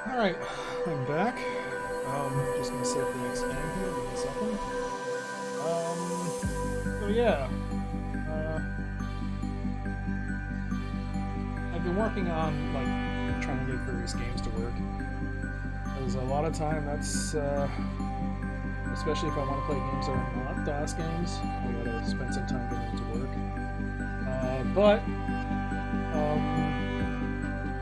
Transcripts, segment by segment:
Alright, I'm back. Just gonna set the next game here, give me a second. So yeah. I've been working on, like, trying to get various games to work. Because a lot of time that's, especially if I want to play games that are not DOS games, I gotta spend some time getting them to work.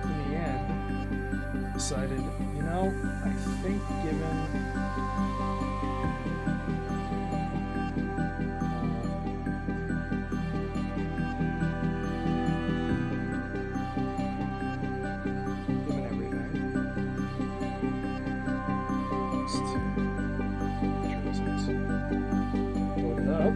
In the end, decided, you know, I think given everything, just load it up.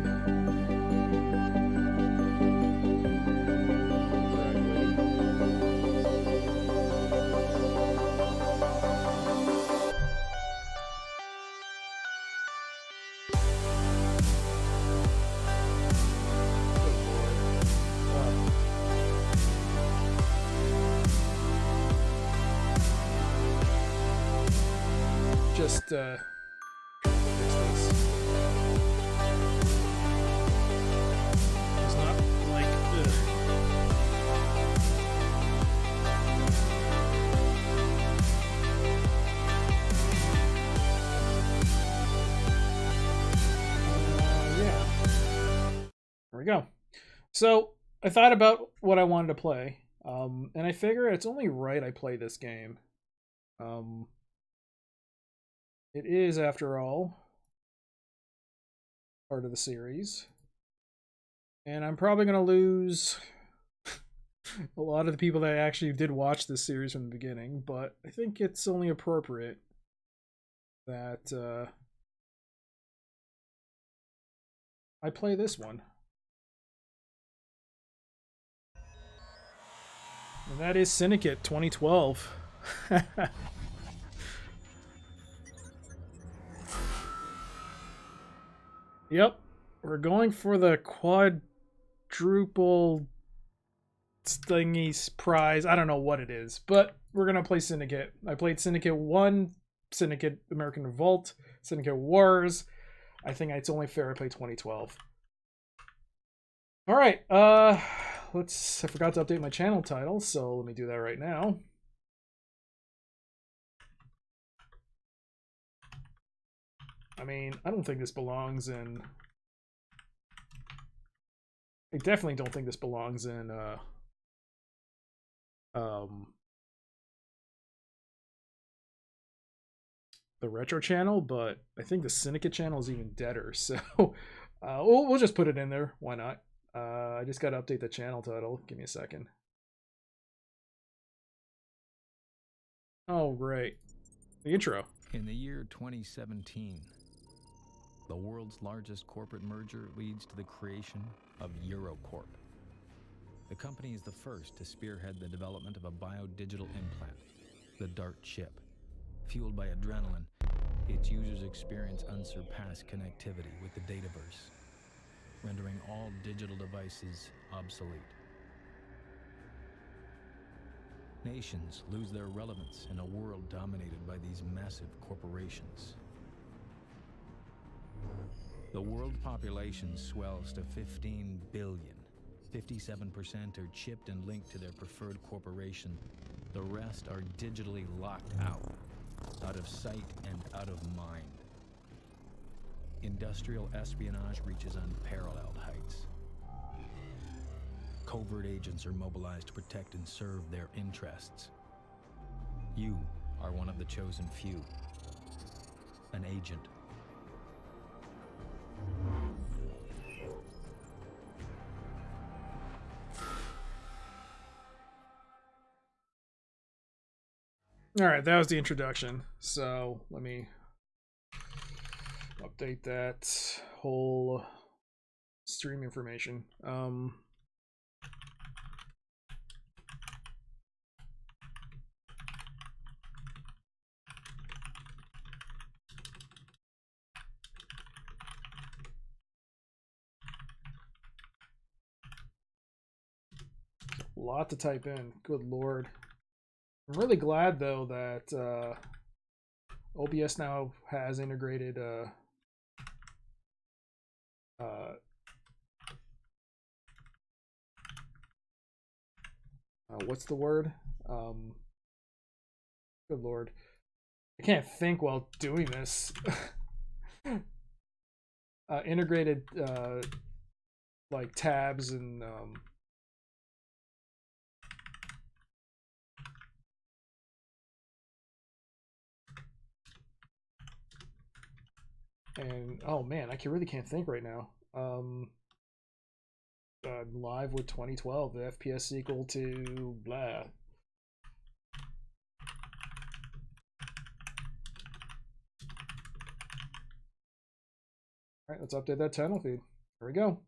Just fix this. It's not like yeah. There we go. So I thought about what I wanted to play, and I figure it's only right I play this game. It is, after all, part of the series. And I'm probably going to lose a lot of the people that actually did watch this series from the beginning, but I think it's only appropriate that I play this one. And that is Syndicate 2012. Yep, we're going for the quadruple thingies prize. I don't know what it is, but we're gonna play Syndicate. I played Syndicate 1, Syndicate American Revolt, Syndicate Wars. I think it's only fair I play 2012. Alright, I forgot to update my channel title, so let me do that right now. I mean, I don't think this belongs in... I definitely don't think this belongs in, the Retro channel, but I think the Syndicate channel is even deader, so we'll just put it in there. Why not? I just got to update the channel title. Give me a second. Oh, right. The intro. In the year 2017, the world's largest corporate merger leads to the creation of Eurocorp. The company is the first to spearhead the development of a biodigital implant, the DART chip. Fueled by adrenaline, its users experience unsurpassed connectivity with the dataverse, rendering all digital devices obsolete. Nations lose their relevance in a world dominated by these massive corporations. The world population swells to 15 billion. 57% are chipped and linked to their preferred corporation. The rest are digitally locked out of sight and out of mind. Industrial espionage reaches unparalleled heights. Covert agents are mobilized to protect and serve their interests. You are one of the chosen few, an agent. All right, that was the introduction. So let me update that whole stream information. A lot to type in. Good lord. I'm really glad though that OBS now has integrated what's the word? Good lord. I can't think while doing this. Integrated like tabs and oh man, really can't think right now. Live with 2012, the FPS equal to blah. All right, let's update that channel feed. There we go.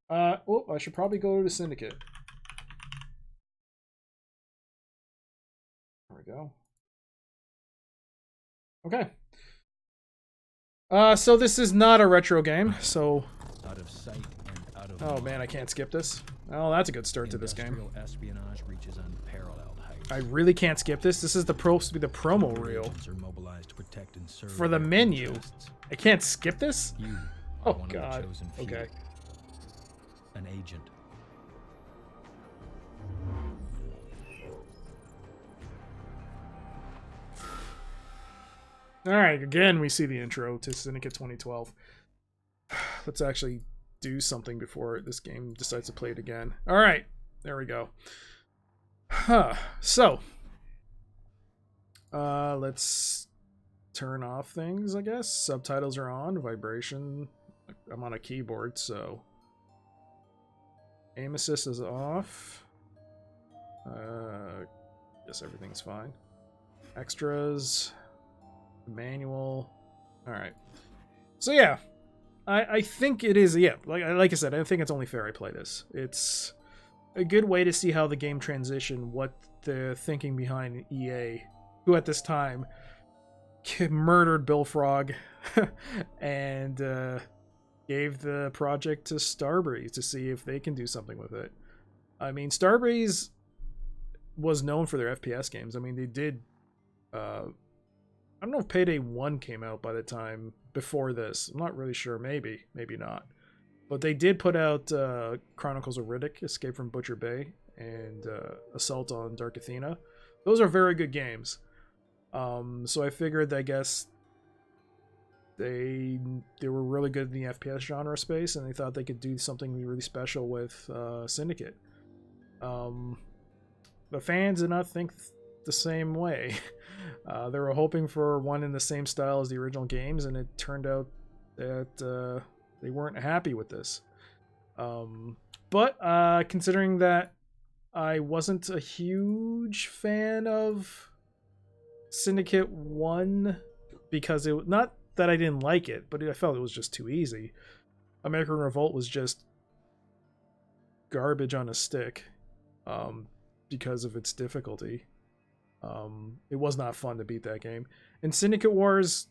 Oh, I should probably go to Syndicate. There we go. Okay. So this is not a retro game, so... Out of sight and out of oh man, I can't skip this. Oh, that's a good start to this game. Espionage reaches unparalleled heights. I really can't skip this. This is supposed to be the promo reel. For the menu. I can't skip this? Oh god. Okay. An agent. Alright, again we see the intro to Syndicate 2012. Let's actually do something before this game decides to play it again. Alright, there we go. So, let's turn off things, I guess. Subtitles are on, vibration. I'm on a keyboard, so aim assist is off. Guess everything's fine. Extras, manual. All right. So yeah, I think it is. Yeah, like I said, I think it's only fair I play this. It's a good way to see how the game transitioned, what the thinking behind EA, who at this time murdered Bill Frog and gave the project to Starbreeze to see if they can do something with it. I mean, Starbreeze was known for their FPS games. I mean, they did... I don't know if Payday 1 came out by the time before this. I'm not really sure. Maybe. Maybe not. But they did put out Chronicles of Riddick, Escape from Butcher Bay, and Assault on Dark Athena. Those are very good games. So I figured, I guess, they were really good in the FPS genre space, and they thought they could do something really special with Syndicate. The fans did not think the same way. They were hoping for one in the same style as the original games, and it turned out that they weren't happy with this. But considering that I wasn't a huge fan of Syndicate 1, because it not that I didn't like it, but I felt it was just too easy. American Revolt was just garbage on a stick because of its difficulty. It was not fun to beat that game. And Syndicate Wars,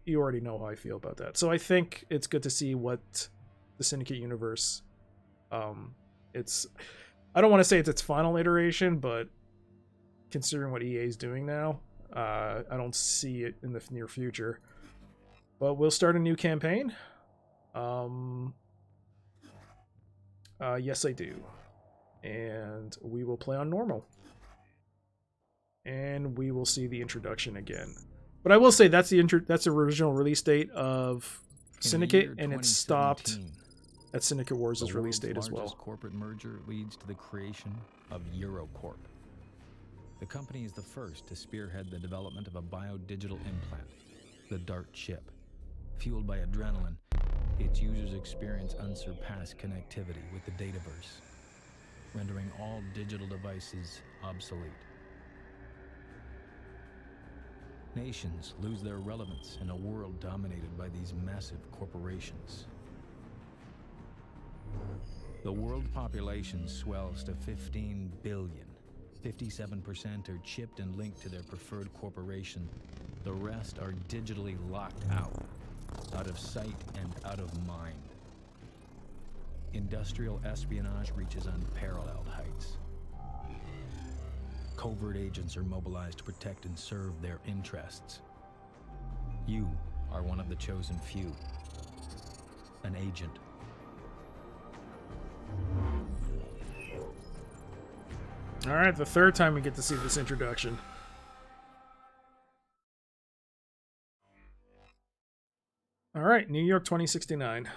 you already know how I feel about that. So I think it's good to see what the Syndicate universe, it's, I don't want to say it's its final iteration, but considering what EA is doing now, I don't see it in the near future. But we'll start a new campaign. Yes, I do. And we will play on normal. And we will see the introduction again. But I will say that's the original release date of Syndicate, and it stopped at Syndicate Wars' release date as well. The corporate merger leads to the creation of EuroCorp. The company is the first to spearhead the development of a biodigital implant, the DART chip. Fueled by adrenaline, its users experience unsurpassed connectivity with the dataverse, rendering all digital devices obsolete. Nations lose their relevance in a world dominated by these massive corporations. The world population swells to 15 billion. 57% are chipped and linked to their preferred corporation. The rest are digitally locked out of sight and out of mind. Industrial espionage reaches unparalleled heights. covert agents are mobilized to protect and serve their interests. You are one of the chosen few. An agent. Alright, the third time we get to see this introduction. Alright, New York 2069.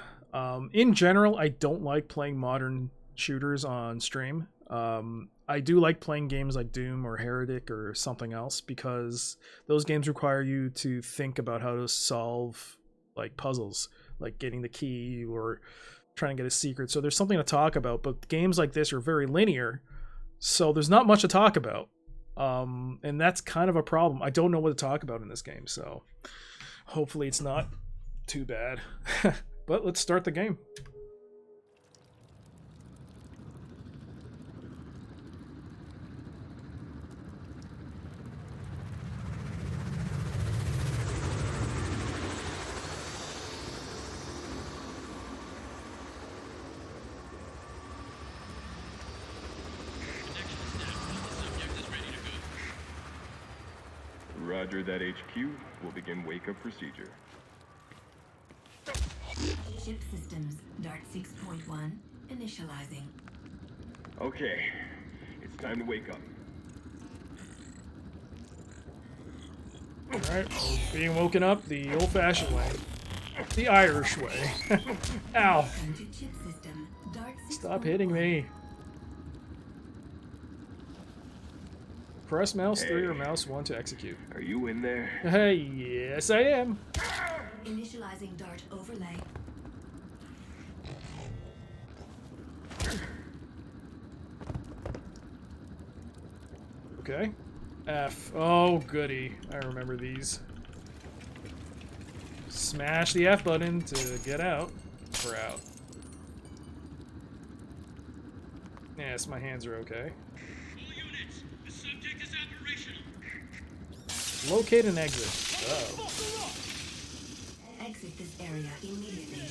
In general, I don't like playing modern shooters on stream. I do like playing games like Doom or Heretic or something else because those games require you to think about how to solve like puzzles, like getting the key or trying to get a secret. So there's something to talk about, but games like this are very linear, so there's not much to talk about. And that's kind of a problem. I don't know what to talk about in this game, so hopefully it's not too bad. But let's start the game. Roger that, HQ. We'll begin wake-up procedure. Ship systems, Dart 6.1, initializing. Okay, it's time to wake up. Alright, being woken up the old-fashioned way. The Irish way. Ow! Chip system, Dart 6.1. Stop hitting me. Press mouse 3 or mouse 1 to execute. Are you in there? Hey, yes I am. Initializing Dart overlay. Okay. F. Oh, goody. I remember these. Smash the F button to get out. Or out. Yes, my hands are okay. All units, the subject is operational. Locate and exit. Oh. Exit this area immediately.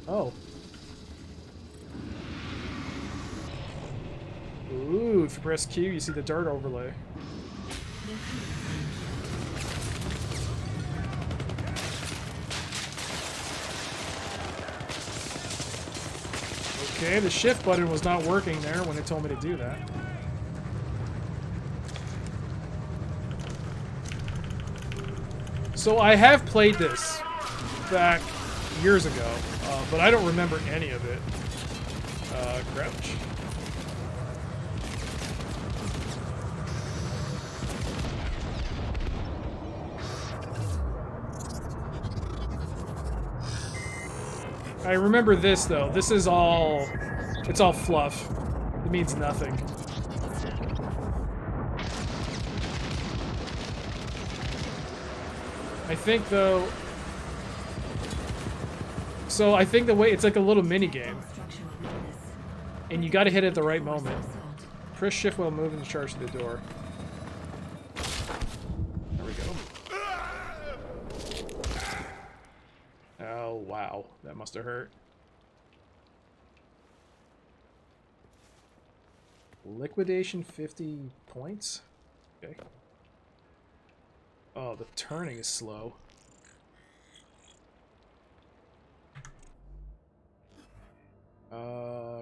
Oh. Ooh, if you press Q, you see the dart overlay. Okay, the shift button was not working there when it told me to do that. So I have played this back years ago, but I don't remember any of it. Crouch. I remember this though. This is all, it's all fluff. It means nothing. I think though, so I think the way, it's like a little mini game. And you gotta hit it at the right moment. Press shift while moving to charge to the door. There we go. Oh, wow. That must have hurt. Liquidation 50 points? Okay. Oh, the turning is slow.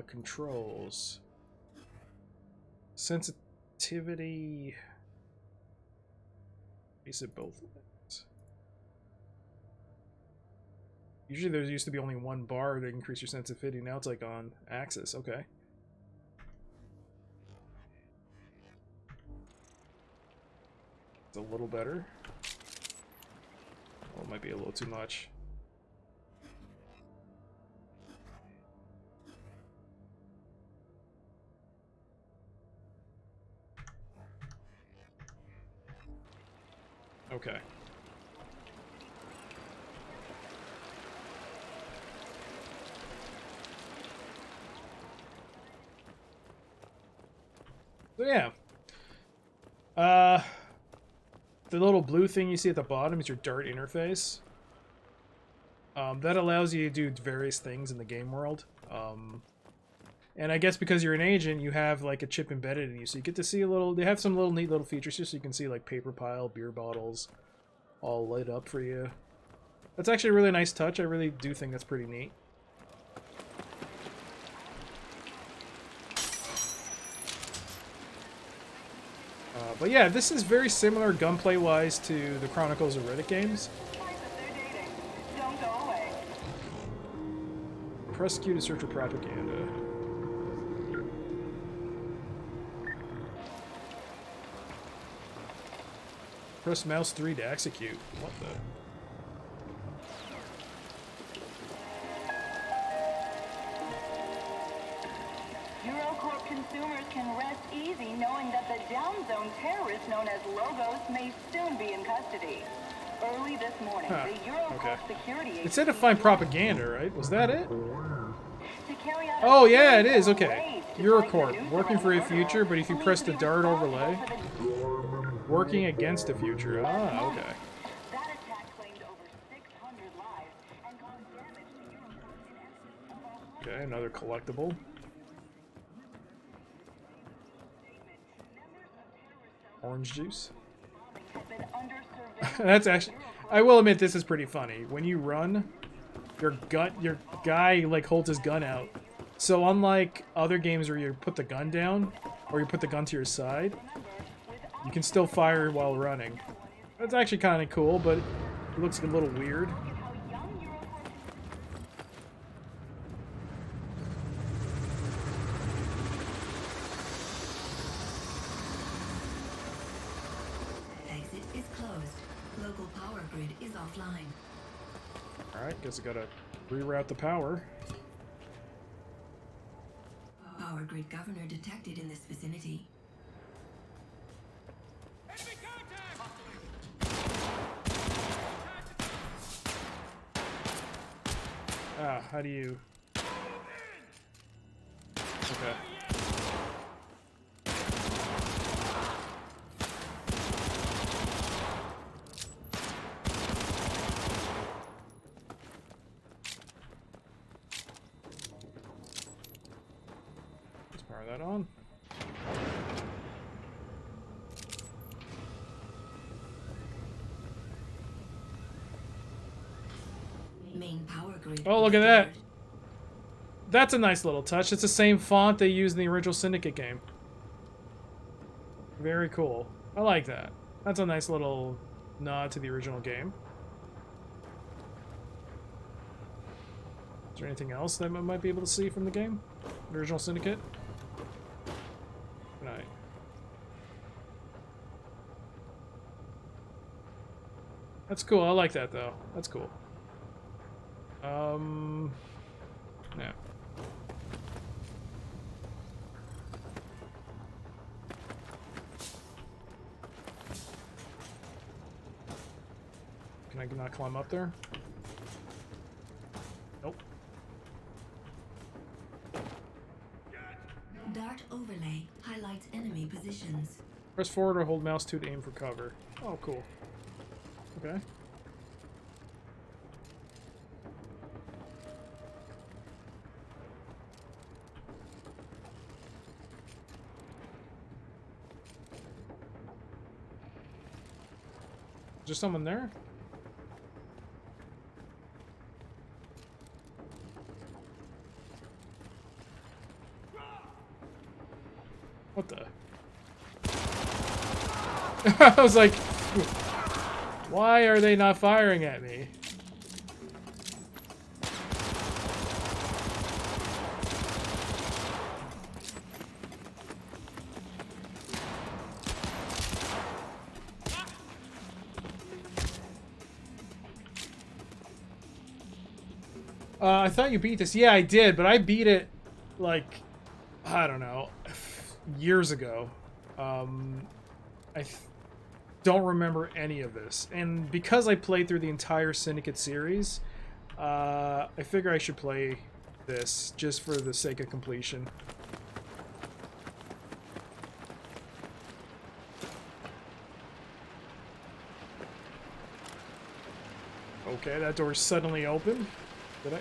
Controls. Sensitivity. Is it both? Usually there used to be only one bar to increase your sensitivity. Now it's like on axis. Okay. It's a little better. Oh, it might be a little too much. Okay. So yeah. The little blue thing you see at the bottom is your Dart interface. That allows you to do various things in the game world. And I guess because you're an agent, you have like a chip embedded in you, so you get to see a little. They have some little neat little features here, so you can see like paper pile, beer bottles, all lit up for you. That's actually a really nice touch. I really do think that's pretty neat. But yeah, this is very similar gunplay-wise to the Chronicles of Riddick games. Press Q to search for propaganda. Press mouse 3 to execute. What the? Eurocorp consumers can rest easy knowing that the down zone terrorists known as Logos may soon be in custody. Early this morning, the Eurocorp security It said to find propaganda, right? Was that it? to carry out Oh yeah, it is. Okay. Eurocorp, working for a future, but if you press the dart overlay, working against a future. Ah, okay. That attack claimed over 600 lives and caused damage to Eurocorp in excess of 100. Okay, another collectible. Orange juice. That's actually, I will admit, this is pretty funny. When you run, your guy like holds his gun out. So unlike other games where you put the gun down or you put the gun to your side, you can still fire while running. That's actually kind of cool, but it looks a little weird. Exit is closed. Local power grid is offline. Alright, guess I gotta reroute the power. Power grid governor detected in this vicinity. Enemy contact! Ah, how do you... Okay. Let's power that on. Main power grid. Oh, look at that. restored. That's a nice little touch. It's the same font they used in the original Syndicate game. Very cool. I like that. That's a nice little nod to the original game. Is there anything else that I might be able to see from the game? The original Syndicate? Good night. That's cool. I like that, though. That's cool. Yeah. Can I not climb up there? Nope. Dart overlay highlights enemy positions. Press forward or hold mouse 2 to aim for cover. Oh, cool. Okay. Is there someone there? What the? I was like, why are they not firing at me? I thought you beat this. Yeah, I did, but I beat it, like, I don't know, years ago. I don't remember any of this. And because I played through the entire Syndicate series, I figure I should play this just for the sake of completion. Okay, that door's suddenly open. Did I?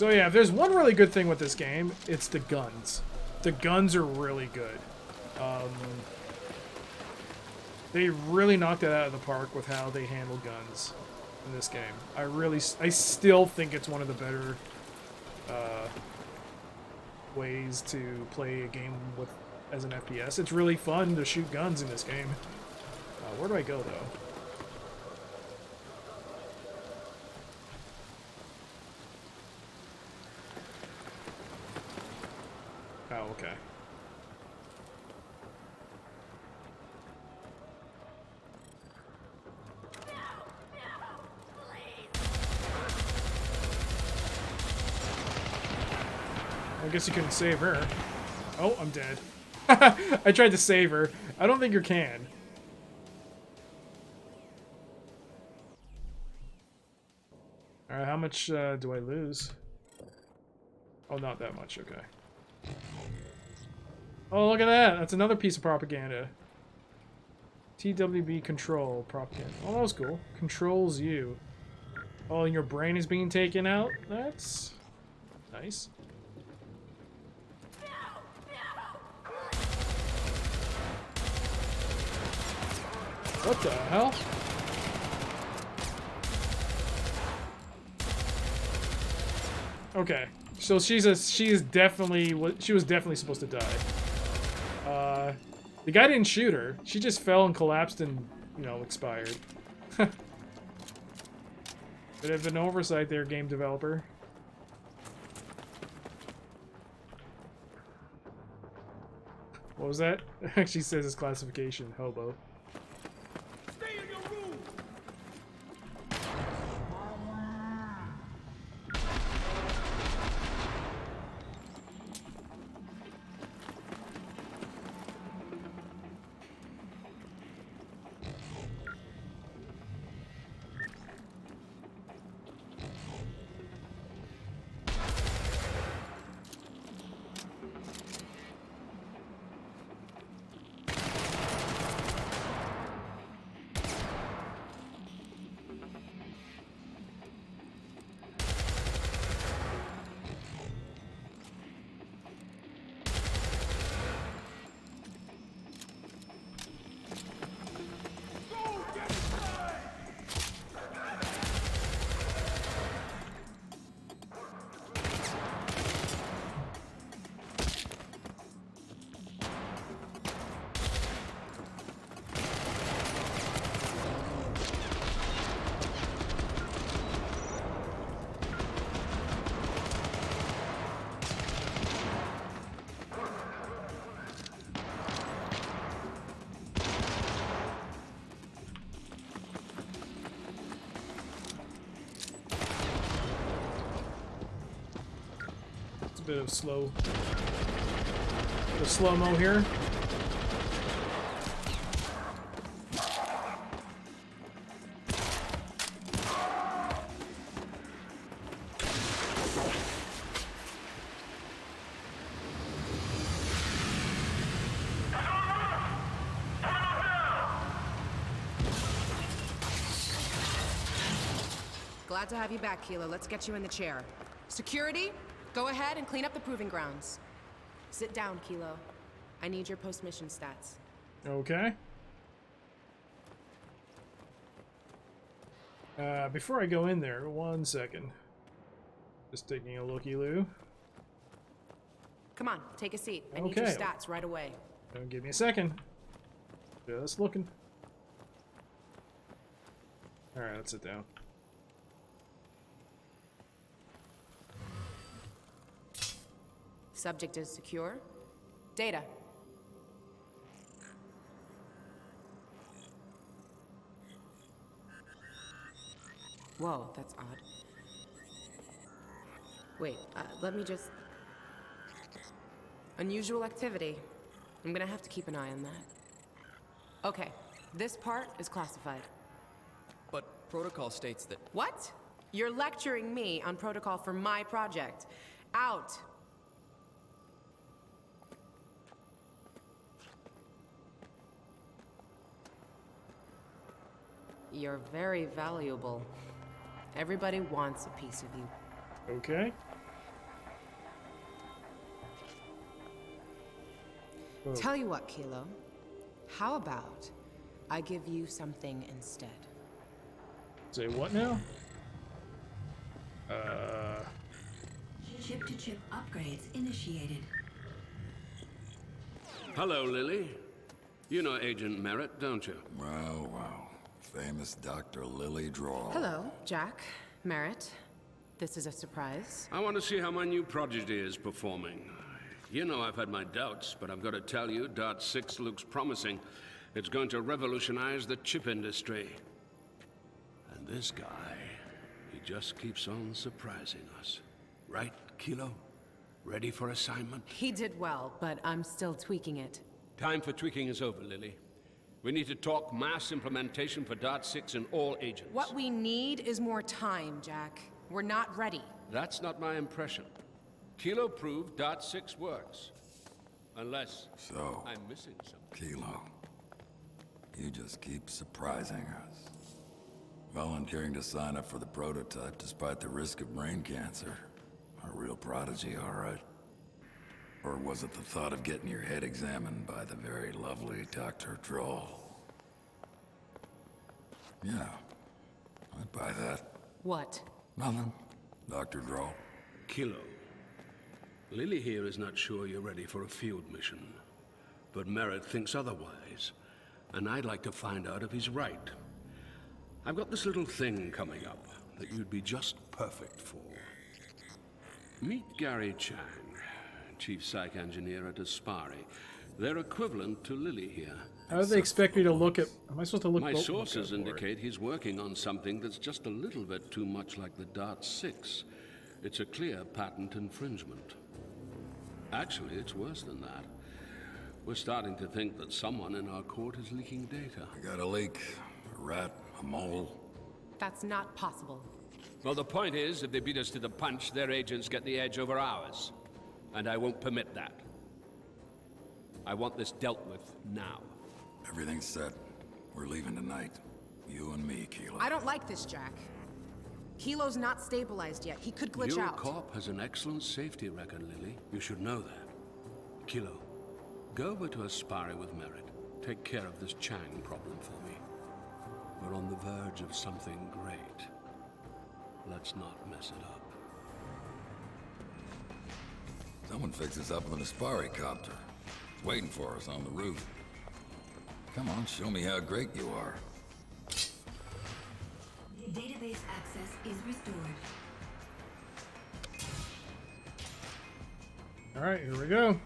So yeah, if there's one really good thing with this game, it's the guns. The guns are really good. They really knocked it out of the park with how they handle guns in this game. I still think it's one of the better ways to play a game with as an FPS. It's really fun to shoot guns in this game. Where do I go though? Oh, okay. I guess you couldn't save her. Oh, I'm dead. I tried to save her. I don't think you can. Alright, how much do I lose? Oh, not that much, okay. Oh, look at that! That's another piece of propaganda. TWB control propaganda. Oh, that was cool. Controls you. Oh, and your brain is being taken out? That's nice. What the hell? Okay, so she was definitely supposed to die. The guy didn't shoot her. She just fell and collapsed and, you know, expired. Bit of an oversight there, game developer. What was that? Actually says his classification, hobo. Bit of slow-mo here. Glad to have you back, Kilo. Let's get you in the chair. Security? Go ahead and clean up the proving grounds. Sit down, Kilo. I need your post-mission stats. Okay. Before I go in there, 1 second. Just taking a looky-loo. Come on, take a seat. I need your stats right away. Give me a second. Just looking. Alright, let's sit down. Subject is secure. Data. Whoa, that's odd. Wait, let me just... Unusual activity. I'm gonna have to keep an eye on that. Okay, this part is classified. But protocol states that... What? You're lecturing me on protocol for my project. Out! You're very valuable. Everybody wants a piece of you. Okay. Whoa. Tell you what, Kilo. How about I give you something instead? Say what now? Chip-to-chip upgrades initiated. Hello, Lily. You know Agent Merritt, don't you? Wow, wow. Famous Dr. Lily Drawl. Hello, Jack. Merritt. This is a surprise. I want to see how my new prodigy is performing. You know I've had my doubts, but I've got to tell you, Dart 6 looks promising. It's going to revolutionize the chip industry. And this guy, he just keeps on surprising us. Right, Kilo? Ready for assignment? He did well, but I'm still tweaking it. Time for tweaking is over, Lily. We need to talk mass implementation for Dart 6 and all agents. What we need is more time, Jack. We're not ready. That's not my impression. Kilo proved Dart 6 works. Unless So, I'm missing something. Kilo, you just keep surprising us. Volunteering to sign up for the prototype despite the risk of brain cancer. A real prodigy, all right. Or was it the thought of getting your head examined by the very lovely Dr. Drawl? Yeah, I'd buy that. What? Nothing, Dr. Drawl. Kilo. Lily here is not sure you're ready for a field mission. But Merritt thinks otherwise. And I'd like to find out if he's right. I've got this little thing coming up that you'd be just perfect for. Meet Gary Chang, Chief Psych Engineer at Aspari. They're equivalent to Lily here. How do they expect me to look at... Am I supposed to look... My look sources at indicate he's working on something that's just a little bit too much like the Dart 6. It's a clear patent infringement. Actually, it's worse than that. We're starting to think that someone in our court is leaking data. I got a leak, a rat, a mole. That's not possible. Well, the point is, if they beat us to the punch, their agents get the edge over ours. And I won't permit that. I want this dealt with now. Everything's set. We're leaving tonight. You and me, Kilo. I don't like this, Jack. Kilo's not stabilized yet. He could glitch out. Eurocorp has an excellent safety record, Lily. You should know that. Kilo, go over to Aspari with Merritt. Take care of this Chang problem for me. We're on the verge of something great. Let's not mess it up. Someone fixed us up with an Aspari copter. It's waiting for us on the roof. Come on, show me how great you are. Database access is restored. Alright, here we go.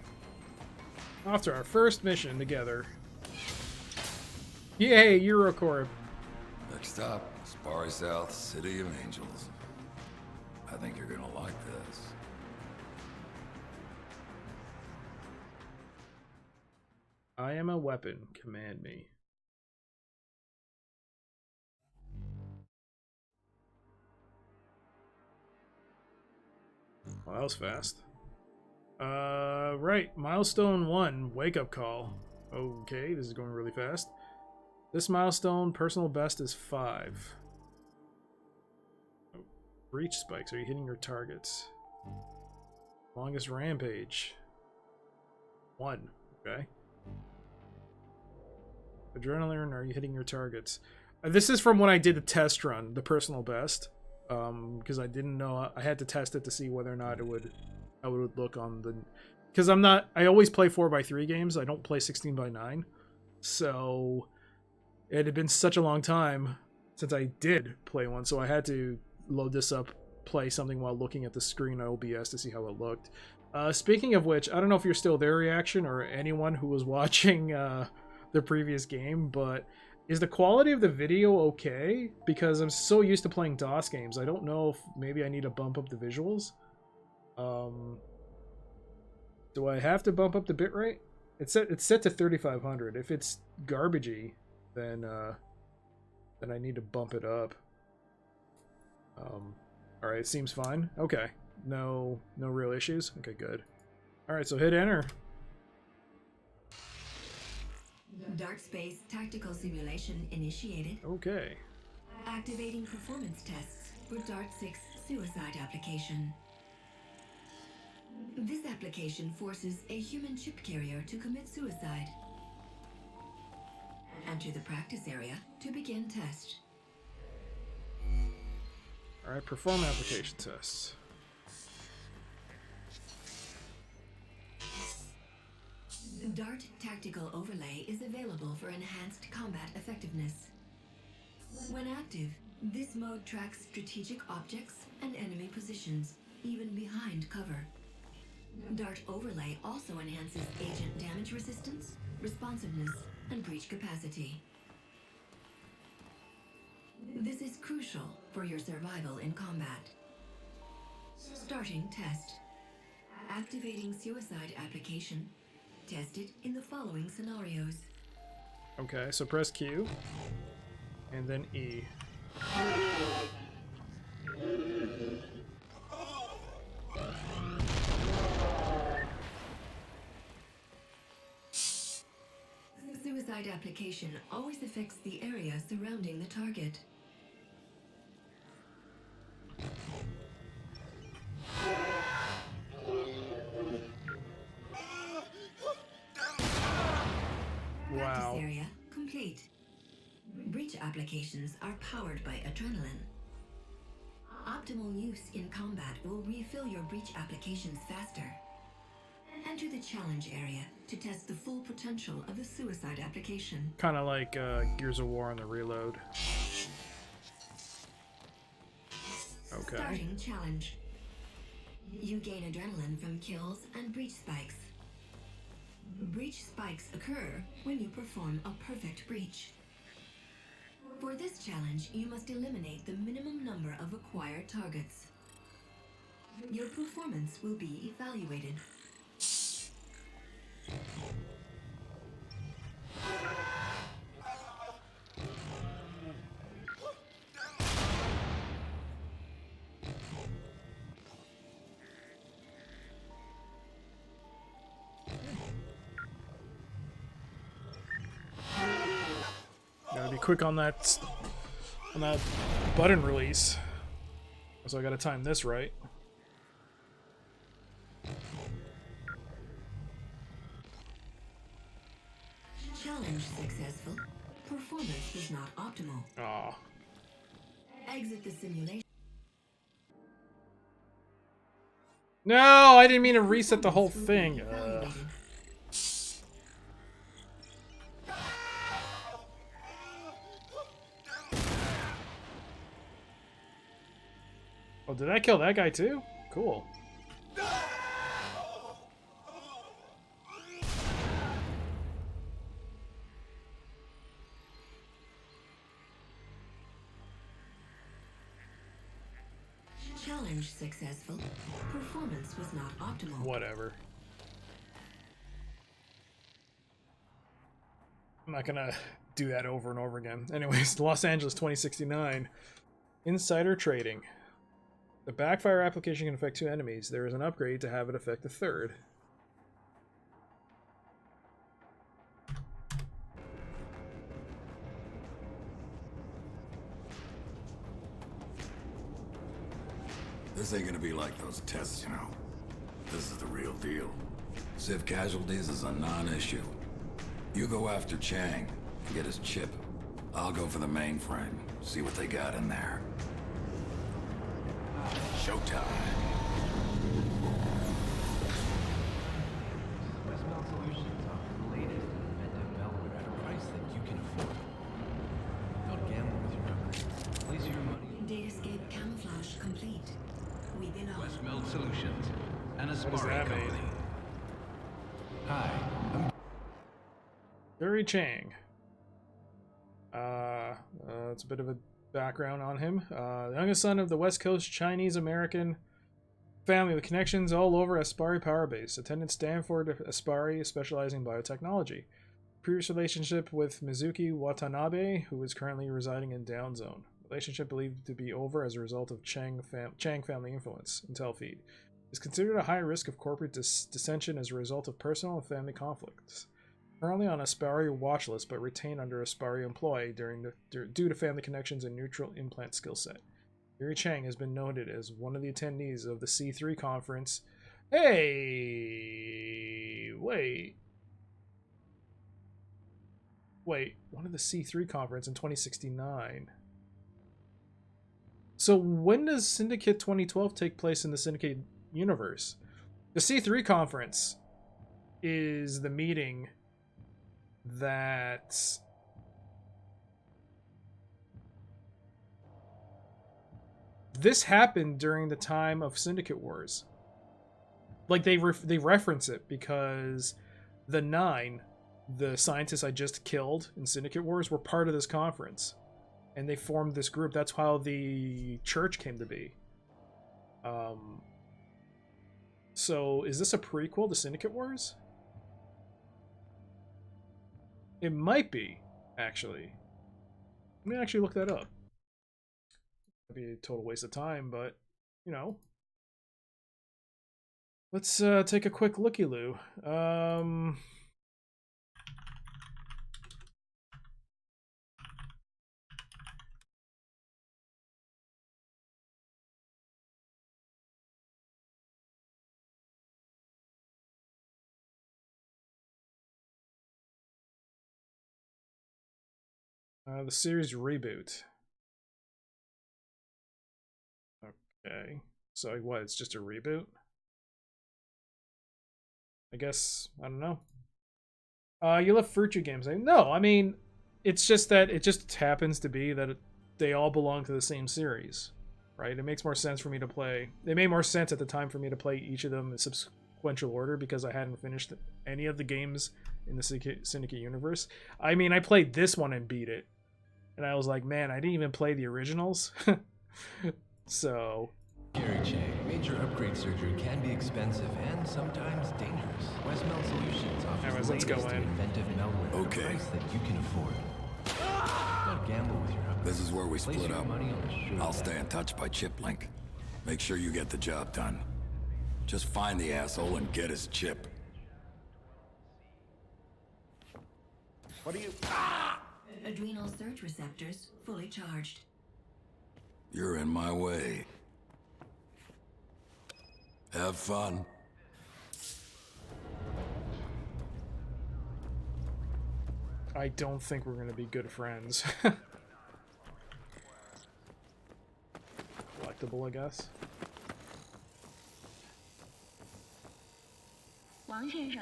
Off to our first mission together. Yay, Eurocorp. Next stop, Aspari South, City of Angels. I think you're gonna like this. I am a weapon. Command me. Well, that was fast. Right. Milestone 1. Wake up call. Okay, this is going really fast. This milestone, personal best is 5. Oh, breach spikes. Are you hitting your targets? Longest rampage. 1. Okay. Adrenaline, are you hitting your targets? This is from when I did the test run, the personal best. Because I didn't know, I had to test it to see whether or not it would, how it would look on the, because I always play 4x3 games, I don't play 16x9, so it had been such a long time since I did play one, so I had to load this up, play something while looking at the screen on OBS to see how it looked. Speaking of which, I don't know if you're still there, Reaction, or anyone who was watching the previous game, but is the quality of the video okay? Because I'm so used to playing DOS games. I don't know if maybe I need to bump up the visuals. Do I have to bump up the bitrate? It's set to 3500. If it's garbagey, then I need to bump it up. All right, it seems fine. Okay, no real issues. Okay, good. All right, so hit enter. Dark space tactical simulation initiated. Okay. Activating performance tests for Dart 6 suicide application. This application forces a human chip carrier to commit suicide. Enter the practice area to begin test. Alright, perform application tests. DART Tactical Overlay is available for enhanced combat effectiveness. When active, this mode tracks strategic objects and enemy positions, even behind cover. DART Overlay also enhances agent damage resistance, responsiveness, and breach capacity. This is crucial for your survival in combat. Starting test. Activating suicide application. Test it in the following scenarios. Okay, so press Q and then E. Suicide application always affects the area surrounding the target. Wow. Practice area complete. Breach applications are powered by adrenaline. Optimal use in combat will refill your breach applications faster. Enter the challenge area to test the full potential of the suicide application. Kind of like Gears of War on the reload. Okay. Starting challenge. You gain adrenaline from kills and breach spikes. Breach spikes occur when you perform a perfect breach. For this challenge, you must eliminate the minimum number of acquired targets. Your performance will be evaluated. Gotta be quick on that button release. So I gotta time this right. Challenge successful. Performance was not optimal. Aw. Exit the simulation. No, I didn't mean to reset the whole thing. Oh, did I kill that guy too? Cool. Challenge successful. Performance was not optimal. Whatever. I'm not gonna do that over and over again. Anyways, Los Angeles 2069. Insider trading. The backfire application can affect 2 enemies. There is an upgrade to have it affect a third. This ain't gonna be like those tests, you know. This is the real deal. Civ casualties is a non-issue. You go after Chang, get his chip. I'll go for the mainframe, see what they got in there. Showtime. Westbound Solutions offer the latest inventive malware at a price that you can afford. Don't gamble with your numbers. Place your money. Datascape camouflage complete. We belong. Westmeld Solutions, an What does aspiring that mean? company. Hi, I'm Yuri Chang. It's a bit of a background on him. The youngest son of the West Coast Chinese-American family with connections all over Aspari Power Base. Attended Stanford Aspari, specializing in biotechnology. Previous relationship with Mizuki Watanabe, who is currently residing in Down Zone. Relationship believed to be over as a result of Chang family influence. Intel feed. Is considered a high risk of corporate dissension as a result of personal and family conflicts. Currently on Aspari watch list, but retained under Aspari employee due to family connections and neutral implant skill set. Yuri Chang has been noted as one of the attendees of the C3 conference Hey! Wait. Wait, one of the C3 conference in 2069. So when does Syndicate 2012 take place in the Syndicate universe? The C3 conference is the meeting that this happened during the time of Syndicate Wars. Like they reference it because the 9, the scientists I just killed in Syndicate Wars, were part of this conference, and they formed this group. That's how the church came to be. So is this a prequel to Syndicate Wars? It might be, actually. Let me actually look that up. It'd be a total waste of time, but you know. Let's take a quick looky-loo. The series reboot. Okay. So what, it's just a reboot? I guess, I don't know. You love Fruit Chew games. No, I mean, it's just that it just happens to be that they all belong to the same series, right? It makes more sense for me to play. It made more sense at the time for me to play each of them in sequential order because I hadn't finished any of the games in the Syndicate universe. I mean, I played this one and beat it. And I was like, man, I didn't even play the originals. So... Gary Chang, major upgrade surgery can be expensive and sometimes dangerous. Westmelt Solutions offers the latest inventive malware at a price that you can afford. Don't gamble with your upgrade. This is where we split up. I'll stay in touch by chip link. Make sure you get the job done. Just find the asshole and get his chip. What are you... Adrenal surge receptors fully charged. You're in my way. Have fun. I don't think we're gonna be good friends. Collectible, I guess. 王先生，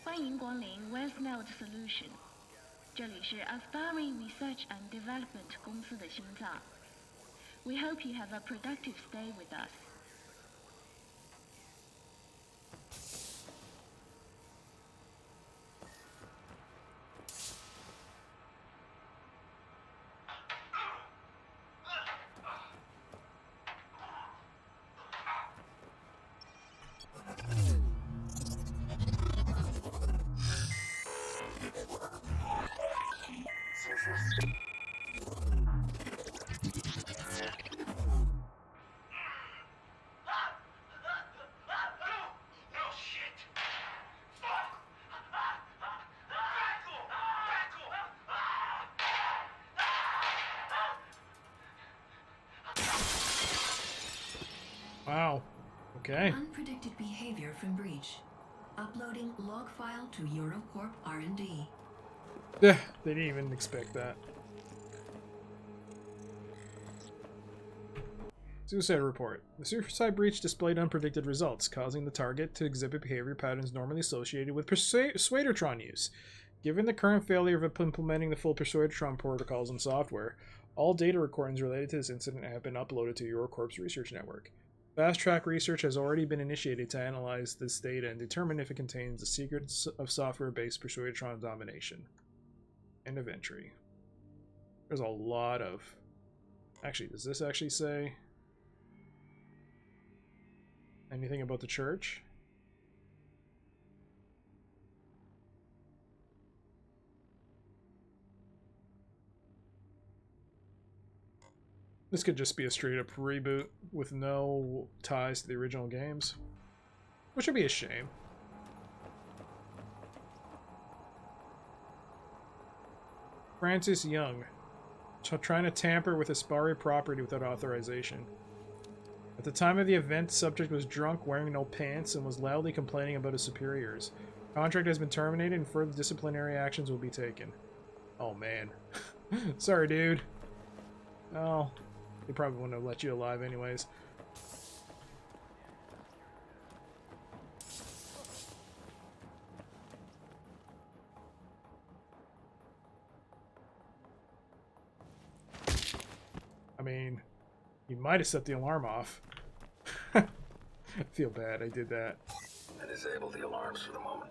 欢迎光临 Westmelt Solution。这里是 Aspiring Research and Development 公司的心脏。We hope you have a productive stay with us. Wow. Okay. Unpredicted behavior from breach. Uploading log file to Eurocorp R&D. They didn't even expect that. Suicide report. The suicide breach displayed unpredicted results, causing the target to exhibit behavior patterns normally associated with Persuadertron use. Given the current failure of implementing the full Persuadertron protocols and software, all data recordings related to this incident have been uploaded to Eurocorp's research network. Fast-track research has already been initiated to analyze this data and determine if it contains the secrets of software-based Persuadertron domination. End of entry. There's a lot of... Actually, does this actually say anything about the church? This could just be a straight-up reboot with no ties to the original games, which would be a shame. Francis Young, trying to tamper with Aspari property without authorization. At the time of the event, the subject was drunk, wearing no pants, and was loudly complaining about his superiors. Contract has been terminated and further disciplinary actions will be taken. Oh man. Sorry, dude. Oh, they probably wouldn't have let you alive anyways. I mean, you might have set the alarm off. I feel bad I did that. I disabled the alarms for the moment.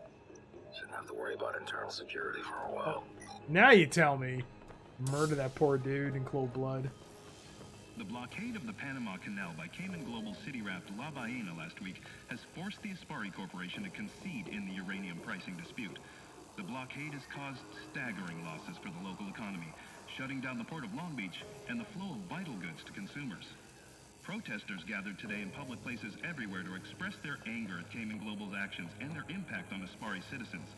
Shouldn't have to worry about internal security for a while. Now you tell me. Murder that poor dude in cold blood. The blockade of the Panama Canal by Cayman Global city raft La Ballena last week has forced the Aspari Corporation to concede in the uranium pricing dispute. The blockade has caused staggering losses for the local economy, shutting down the port of Long Beach and the flow of vital goods to consumers. Protesters gathered today in public places everywhere to express their anger at Cayman Global's actions and their impact on Aspari citizens.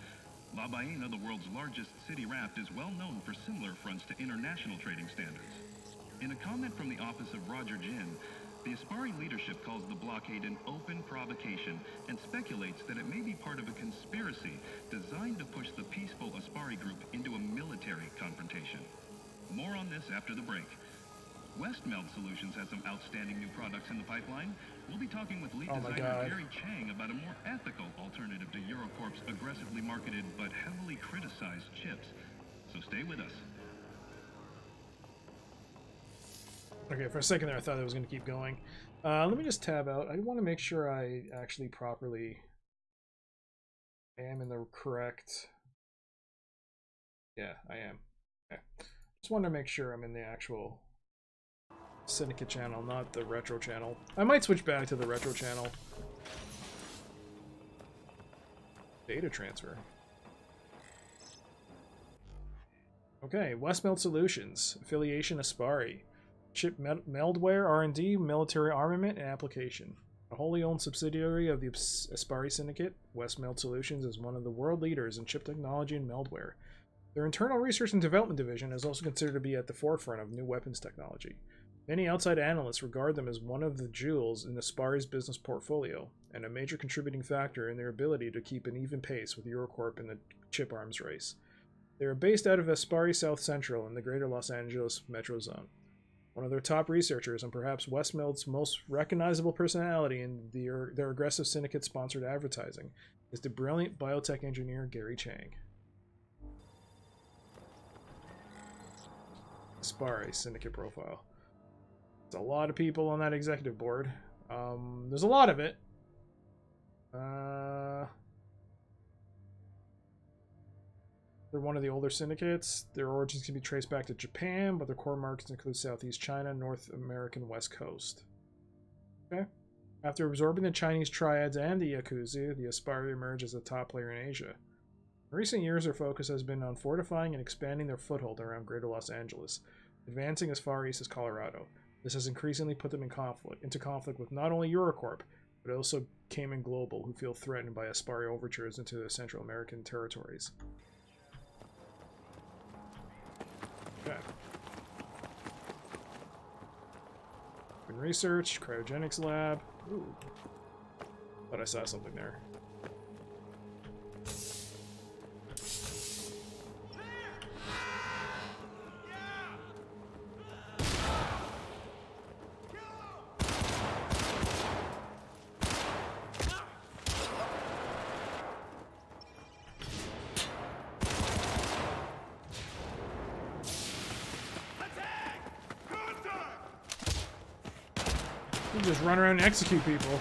La Ballena, the world's largest city raft, is well known for similar fronts to international trading standards. In a comment from the office of Roger Ginn, the Aspari leadership calls the blockade an open provocation and speculates that it may be part of a conspiracy designed to push the peaceful Aspari group into a military confrontation. More on this after the break. Westmeld Solutions has some outstanding new products in the pipeline. We'll be talking with lead designer Gary Chang about a more ethical alternative to Eurocorp's aggressively marketed but heavily criticized chips. So stay with us. Okay, for a second there I thought it was going to keep going. Let me just tab out. I want to make sure I actually properly am in the correct... Yeah, I am. Okay. Just want to make sure I'm in the actual Syndicate channel, not the retro channel. I might switch back to the retro channel. Data transfer. Okay, Westmeld Solutions. Affiliation Aspari. Chip meldware, R&D, military armament, and application. A wholly owned subsidiary of the Aspari Syndicate, Westmeld Solutions is one of the world leaders in chip technology and meldware. Their internal research and development division is also considered to be at the forefront of new weapons technology. Many outside analysts regard them as one of the jewels in Aspari's business portfolio, and a major contributing factor in their ability to keep an even pace with Eurocorp in the chip arms race. They are based out of Aspari South Central in the greater Los Angeles metro zone. One of their top researchers, and perhaps Westmeld's most recognizable personality in their aggressive Syndicate-sponsored advertising, is the brilliant biotech engineer Gary Chang. Aspari Syndicate profile. There's a lot of people on that executive board. There's a lot of it. They're one of the older syndicates. Their origins can be traced back to Japan, but their core markets include Southeast China, North American West Coast. Okay. After absorbing the Chinese triads and the Yakuza, the Aspari emerged as a top player in Asia. In recent years, their focus has been on fortifying and expanding their foothold around greater Los Angeles, advancing as far east as Colorado. This has increasingly put them into conflict with not only Eurocorp, but also Cayman Global, who feel threatened by Aspari overtures into the Central American territories. Okay. Open research, cryogenics lab. Ooh. Thought I saw something there. You just run around and execute people.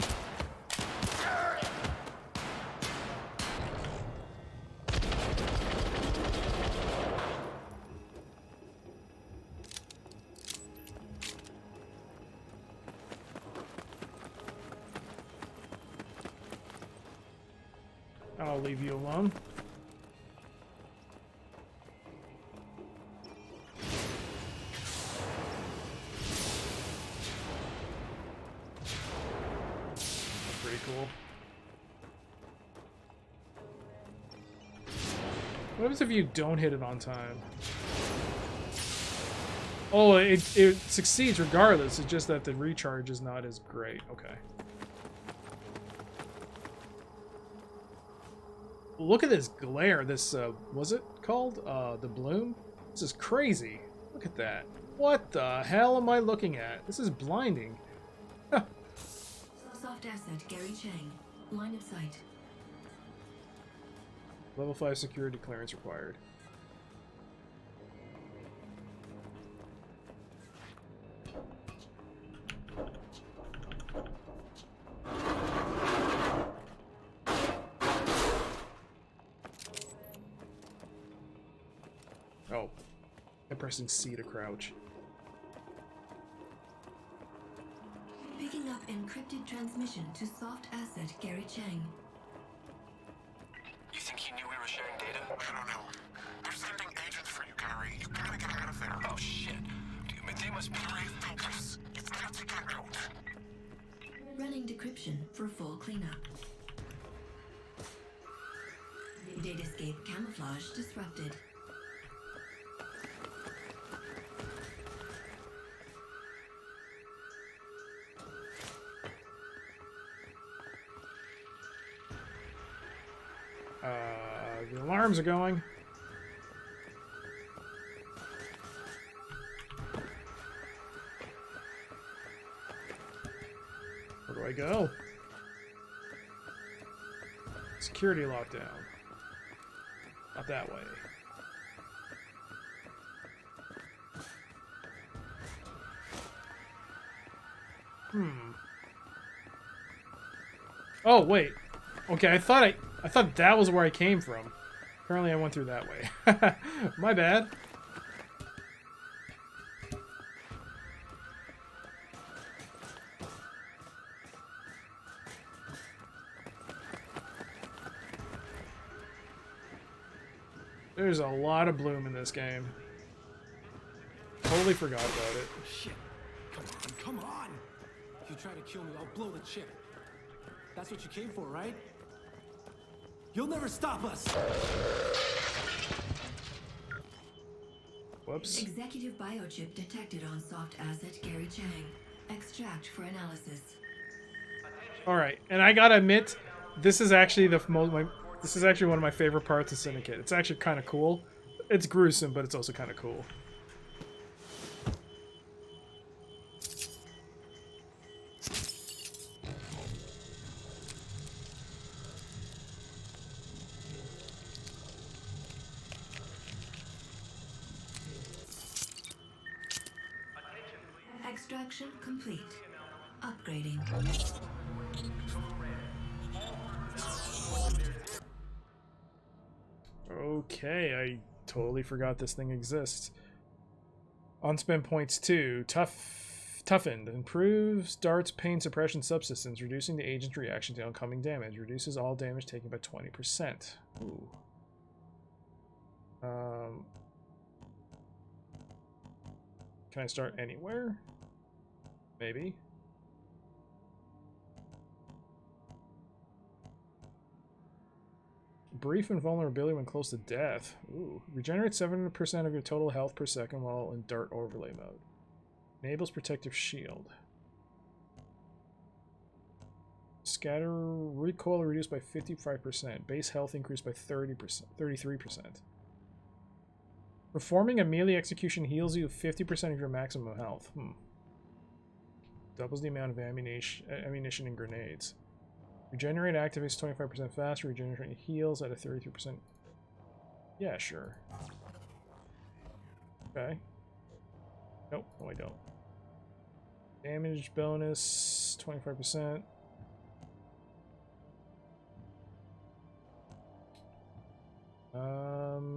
I'll leave you alone. Cool. What happens if you don't hit it on time? Oh, it succeeds regardless. It's just that the recharge is not as great. Okay. Look at this glare. This, was it called? The bloom? This is crazy. Look at that. What the hell am I looking at? This is blinding. Soft asset, Gary Chang. Line of sight. Level 5 security clearance required. Oh. I'm pressing C to crouch. Picking up encrypted transmission to soft asset Gary Chang. You think he knew we were sharing data? I don't know. They're sending agents for you, Gary. You gotta get out of there. Oh shit. But they must be very focused. You've got to get out. Running decryption for full cleanup. Datascape camouflage disrupted. The alarms are going. Where do I go? Security lockdown. Not that way. Oh, wait. Okay, I thought that was where I came from. Apparently I went through that way. My bad. There's a lot of bloom in this game. Totally forgot about it. Shit. Come on. If you try to kill me, I'll blow the chip. That's what you came for, right? You'll never stop us! Whoops. Executive biochip detected on soft asset Gary Chang. Extract for analysis. Alright, and I gotta admit, this is actually this is actually one of my favorite parts of Syndicate. It's actually kind of cool. It's gruesome, but it's also kind of cool. Extraction complete. Upgrading. Okay, I totally forgot this thing exists. Unspent points 2. Toughened. Improves darts pain suppression subsystems, reducing the agent's reaction to oncoming damage. Reduces all damage taken by 20%. Ooh. Can I start anywhere? Maybe. Brief invulnerability when close to death. Ooh. Regenerates 7% of your total health per second while in dart overlay mode. Enables protective shield. Scatter recoil reduced by 55%. Base health increased by 30%, 33%. Performing a melee execution heals you 50% of your maximum health. Doubles the amount of ammunition and grenades. Regenerate activates 25% faster. Regenerate heals at a 33%. Yeah, sure. Okay. Nope, no I don't. Damage bonus 25%.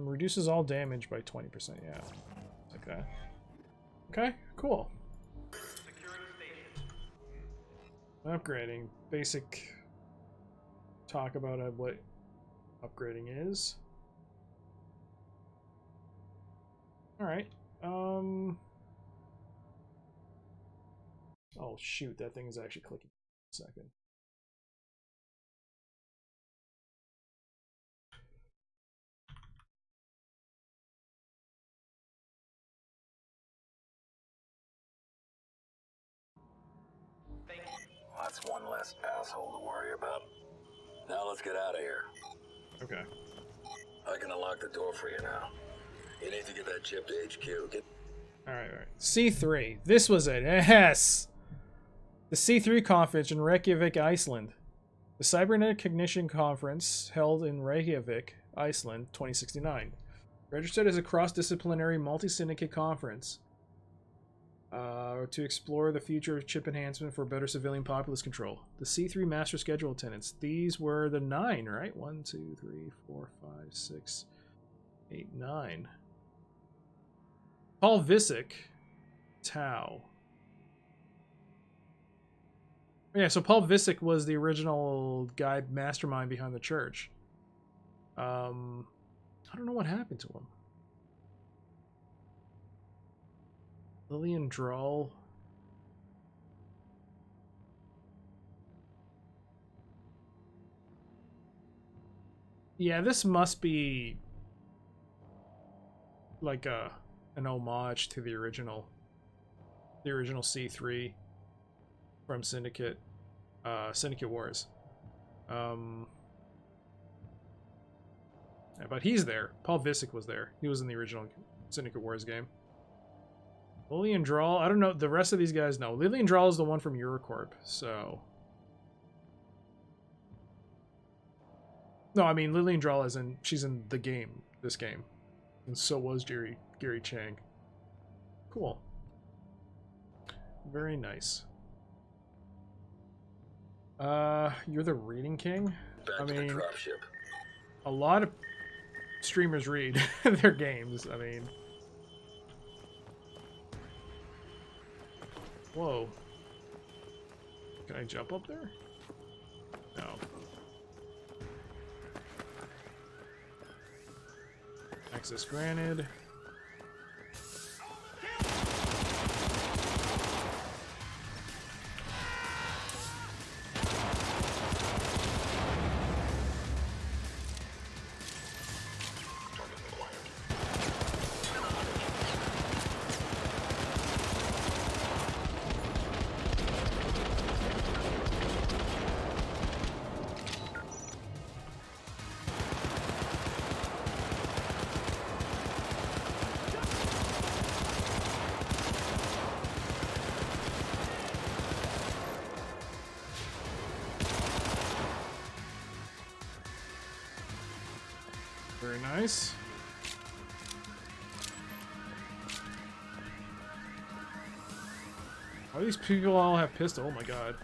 Reduces all damage by 20%, yeah. Okay. Okay, cool. Upgrading. Basic talk about what upgrading is. Alright. Oh shoot, that thing is actually clicking. A second. less asshole to worry about. Now let's get out of here. Okay. I can unlock the door for you now. You need to get that chip to HQ. Alright. C3. This was it. Yes! The C3 conference in Reykjavik, Iceland. The Cybernetic Cognition Conference held in Reykjavik, Iceland, 2069. Registered as a cross-disciplinary multi-syndicate conference to explore the future of chip enhancement for better civilian populace control. The C3 master schedule attendance. These were the 9, right? 1, 2, 3, 4, 5, 6, 8, 9. Paul Visick. Tau. Yeah, so Paul Visick was the original guy, mastermind behind the church. I don't know what happened to him. Lillian Droll. Yeah, this must be like an homage to the original C3 from Syndicate Wars. Yeah, but he's there. Paul Visick was there. He was in the original Syndicate Wars game. Lillian Droll, I don't know. The rest of these guys, no. Lillian Droll is the one from Eurocorp, so... No, I mean, Lillian Droll is in... She's in the game, this game. And so was Gary Chang. Cool. Very nice. You're the reading king? I mean, a lot of streamers read their games. I mean... Whoa. Can I jump up there? No. Access granted. Very nice. Why do these people all have pistol? Oh my god.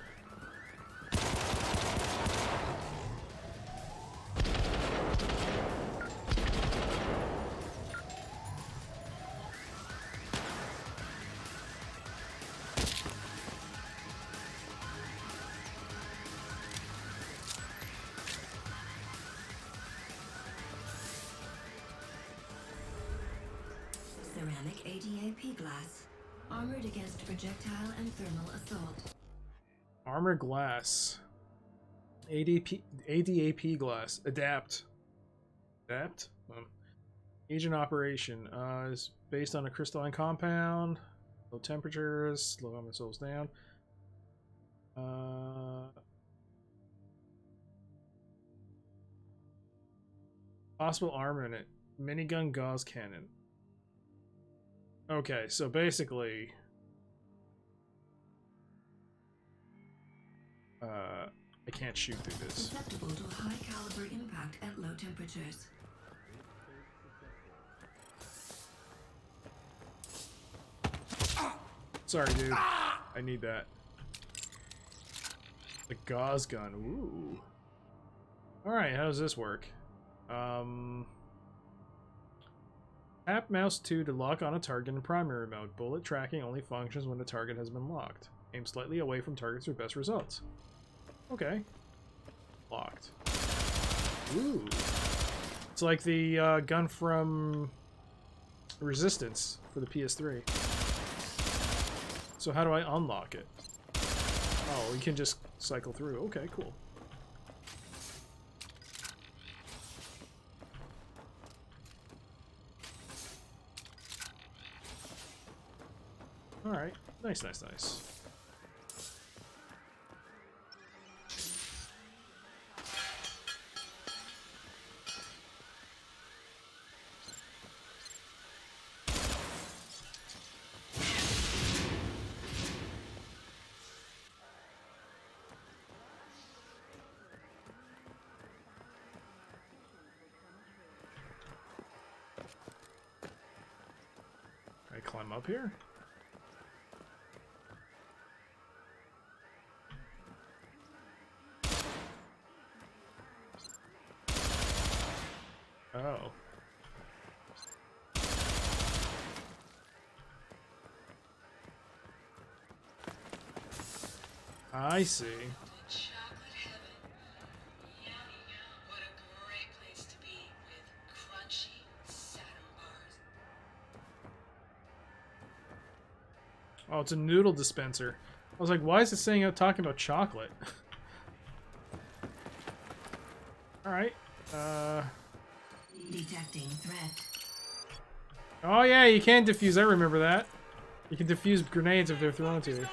Ceramic ADAP glass. Armored against projectile and thermal assault. Armor glass. ADAP glass. Adapt. Agent operation is based on a crystalline compound. Low temperatures. Slow missiles down. Possible armor in it. Minigun gauze cannon. Okay, so basically... I can't shoot through this. Susceptible to high caliber impact at low temperatures. Sorry, dude. I need that. The gauze gun. Ooh. Alright, how does this work? Tap mouse 2 to lock on a target in primary mode. Bullet tracking only functions when the target has been locked. Aim slightly away from targets for best results. Okay. Locked. Ooh. It's like the gun from Resistance for the PS3. So how do I unlock it? Oh, you can just cycle through. Okay, cool. Alright. Nice, nice, nice. climb up here? Oh. I see. Oh, it's a noodle dispenser. I was like, why is it saying I'm talking about chocolate? Alright. Detecting threat. Oh yeah, you can defuse. I remember that. You can defuse grenades if they're thrown to you.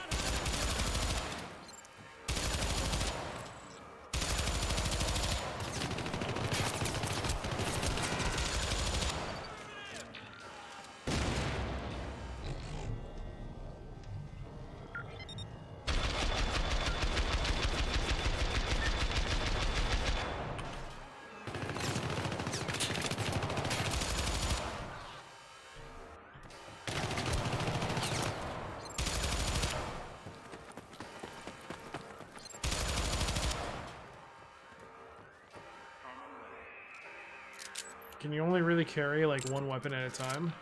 Can you only really carry like one weapon at a time?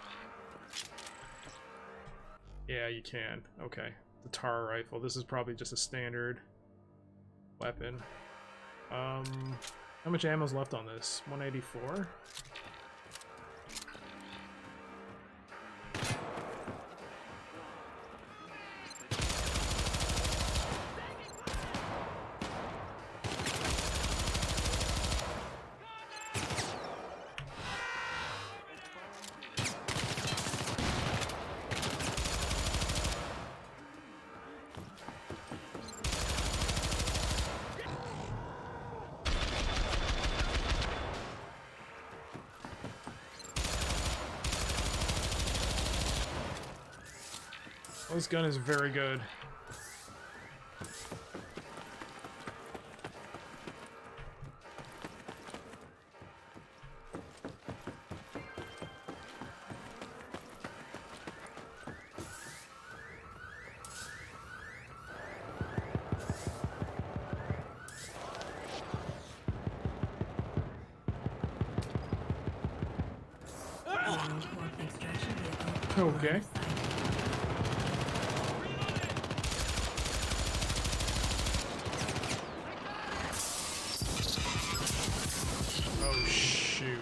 Yeah, you can. Okay. The Tar rifle. This is probably just a standard weapon. How much ammo's left on this? 184? This gun is very good. Okay. Oh, shoot.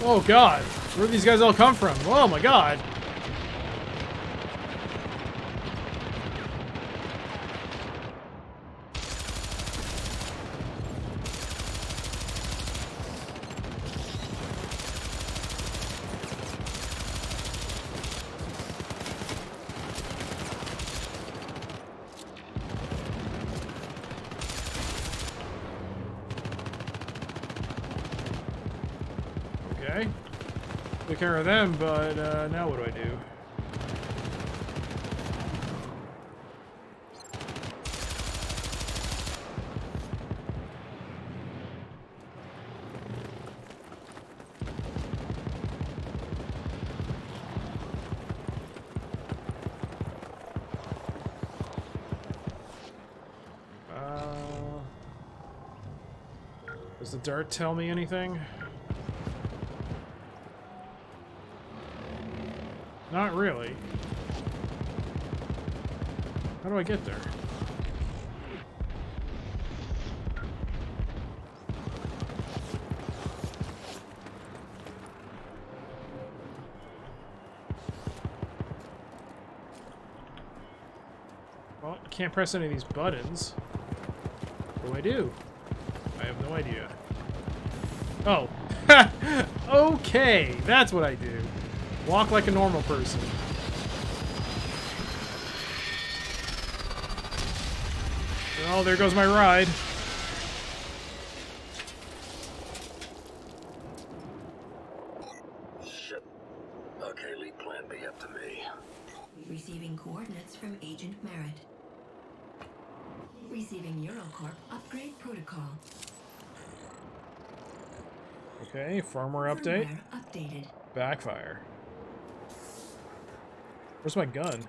Oh god, where did these guys all come from? Oh my god. Okay. Took care of them, but now what do I do? Does the dart tell me anything? Not really. How do I get there? Well, I can't press any of these buttons. What do I do? I have no idea. Oh. Okay, that's what I do. Walk like a normal person. Oh, there goes my ride. Shit. Okay, lead plan B up to me. Receiving coordinates from Agent Merritt. Receiving Eurocorp upgrade protocol. Okay, firmware update. Firmware updated. Backfire. Where's my gun?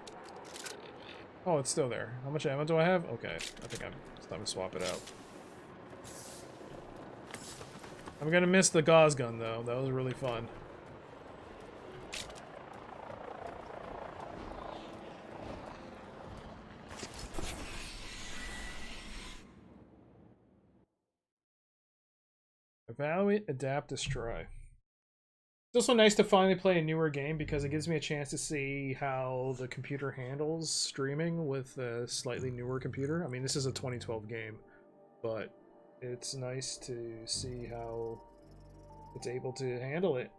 Oh, it's still there. How much ammo do I have? Okay, I think it's time to swap it out. I'm gonna miss the gauze gun though. That was really fun. Evaluate, adapt, destroy. It's also nice to finally play a newer game because it gives me a chance to see how the computer handles streaming with a slightly newer computer. I mean, this is a 2012 game, but it's nice to see how it's able to handle it.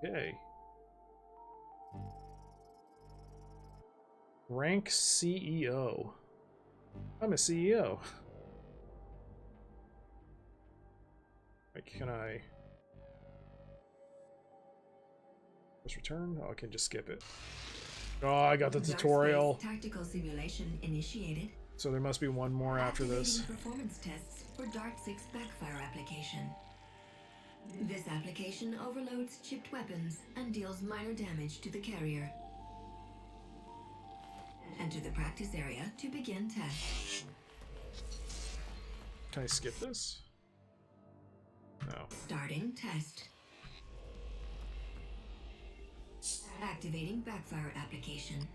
Okay. Rank CEO. I'm a CEO. Can I just return? Oh, I can just skip it. Oh, I got the tutorial. Tactical simulation initiated. So there must be one more after this. Performance tests for Dart 6 backfire application. This application overloads chipped weapons and deals minor damage to the carrier. Enter the practice area to begin test. Can I skip this? No. Starting test. Activating backfire application.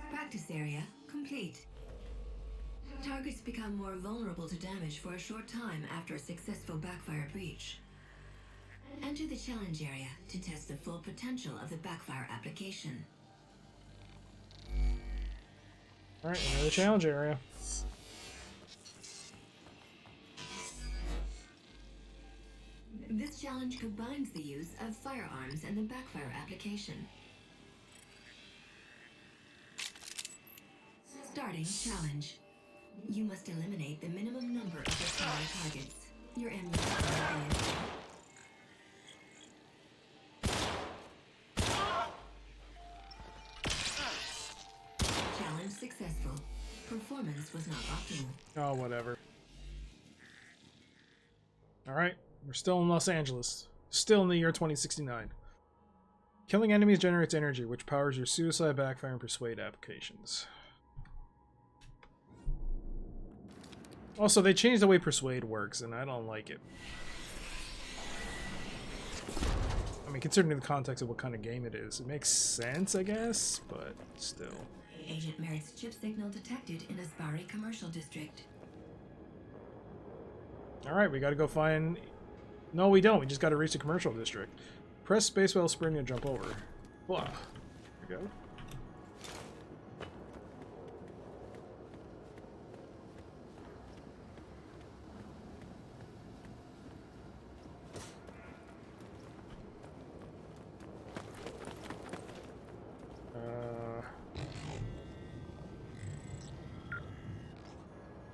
Practice area complete. Targets become more vulnerable to damage for a short time after a successful backfire breach. Enter the challenge area to test the full potential of the backfire application. Alright, enter the challenge area. This challenge combines the use of firearms and the backfire application. Starting challenge. You must eliminate the minimum number of required targets. Your ammunition will be Challenge successful. Performance was not optimal. Oh, whatever. Alright, we're still in Los Angeles. Still in the year 2069. Killing enemies generates energy, which powers your suicide, backfire, and persuade applications. Also, they changed the way persuade works, and I don't like it. I mean, considering the context of what kind of game it is, it makes sense, I guess, but still. Agent Merritt's chip signal detected in Asbari Commercial District. Alright, we gotta go find... No, we don't. We just gotta reach the commercial district. Press space while sprinting to jump over. Blah. There we go.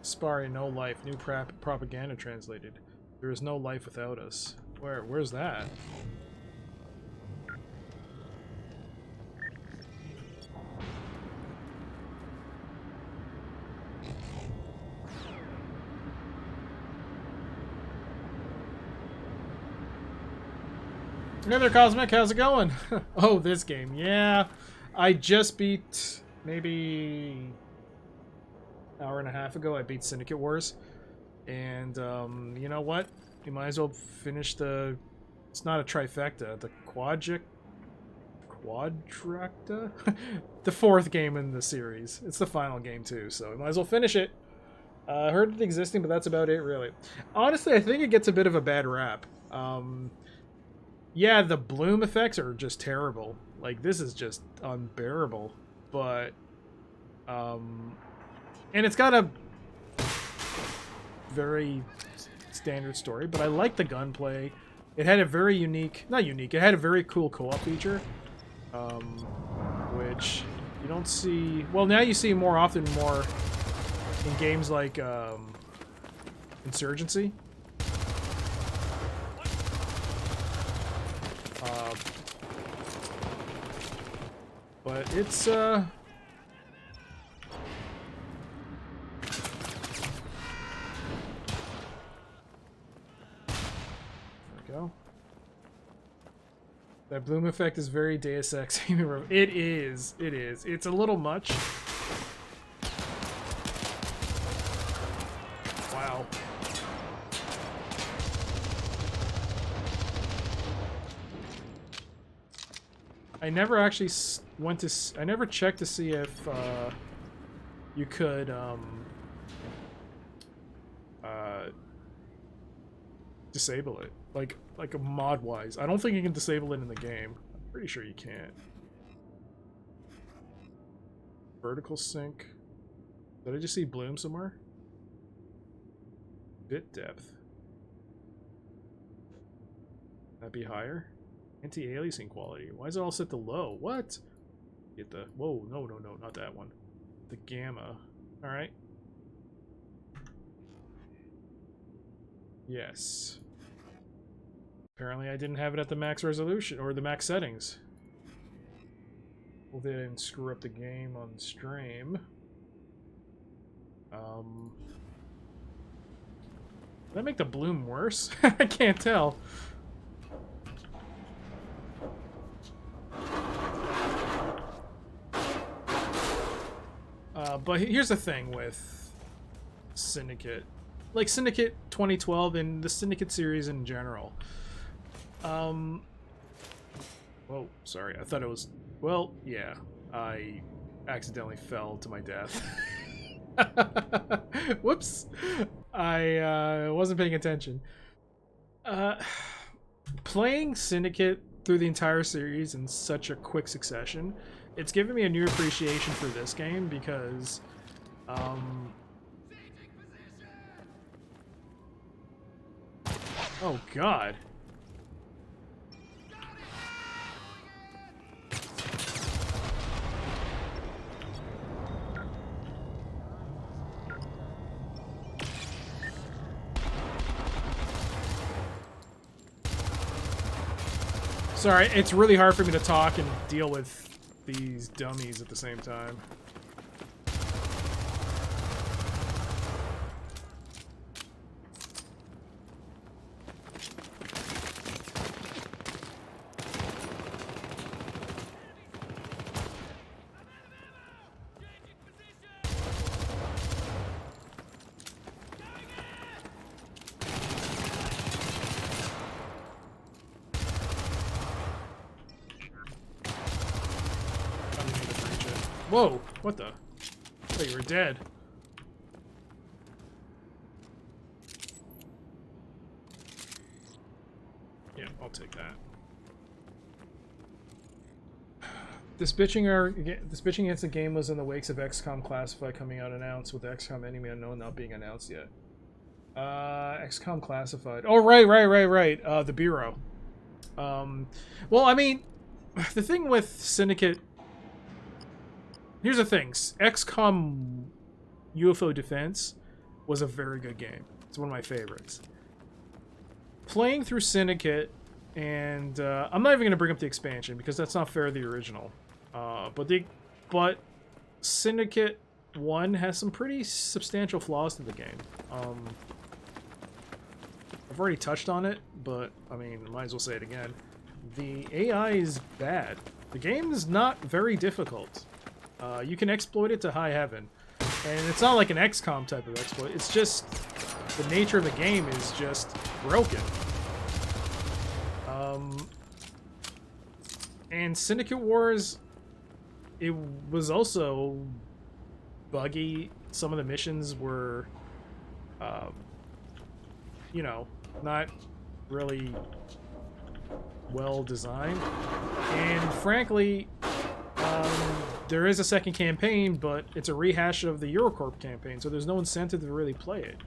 Aspari, no life. New propaganda translated. There is no life without us. Where's that? Hey there, Cosmic. How's it going? Oh, this game. Yeah, I just beat maybe hour and a half ago. I beat Syndicate Wars, and you know what? You might as well finish the... It's not a trifecta. The quadracta? The fourth game in the series. It's the final game too, so you might as well finish it. I heard it existing, but that's about it, really. Honestly, I think it gets a bit of a bad rap. Yeah, the bloom effects are just terrible. Like, this is just unbearable. But, and it's got a very standard story, but I like the gunplay. It had a very unique, not unique, it had a very cool co-op feature, which you don't see, well, now you see more often more in games like Insurgency. But it's, there we go. That bloom effect is very Deus Ex. It is. It is. It's a little much. Wow. I never actually went to... I never checked to see if you could disable it. Like a mod-wise. I don't think you can disable it in the game. I'm pretty sure you can't. Vertical sync. Did I just see bloom somewhere? Bit depth. That'd be higher? Anti-aliasing quality. Why is it all set to low? What? Get the... Whoa, no, not that one. The gamma. Alright. Yes. Apparently I didn't have it at the max resolution, or the max settings. Well, they didn't screw up the game on stream. Did that make the bloom worse? I can't tell. But here's the thing with Syndicate. Like Syndicate 2012 and the Syndicate series in general. Whoa, sorry. I thought it was... Well, yeah. I accidentally fell to my death. Whoops. I wasn't paying attention. Playing Syndicate through the entire series in such a quick succession, it's given me a new appreciation for this game because oh god. Sorry, it's really hard for me to talk and deal with these dummies at the same time. Whoa, what the? I thought you were dead. Yeah, I'll take that. This bitching against the game was in the wakes of XCOM Classified coming out announced, with XCOM Enemy Unknown not being announced yet. XCOM Classified. Oh, right. The Bureau. Well, I mean, the thing with Syndicate... Here's the thing. XCOM UFO Defense was a very good game. It's one of my favorites. Playing through Syndicate, and I'm not even going to bring up the expansion because that's not fair to the original. But Syndicate 1 has some pretty substantial flaws to the game. I've already touched on it, but I mean, might as well say it again. The AI is bad. The game is not very difficult. You can exploit it to high heaven. And it's not like an XCOM type of exploit. It's just the nature of the game is just broken. And Syndicate Wars, it was also buggy. Some of the missions were, you know, not really well designed. And frankly, there is a second campaign, but it's a rehash of the Eurocorp campaign, so there's no incentive to really play it.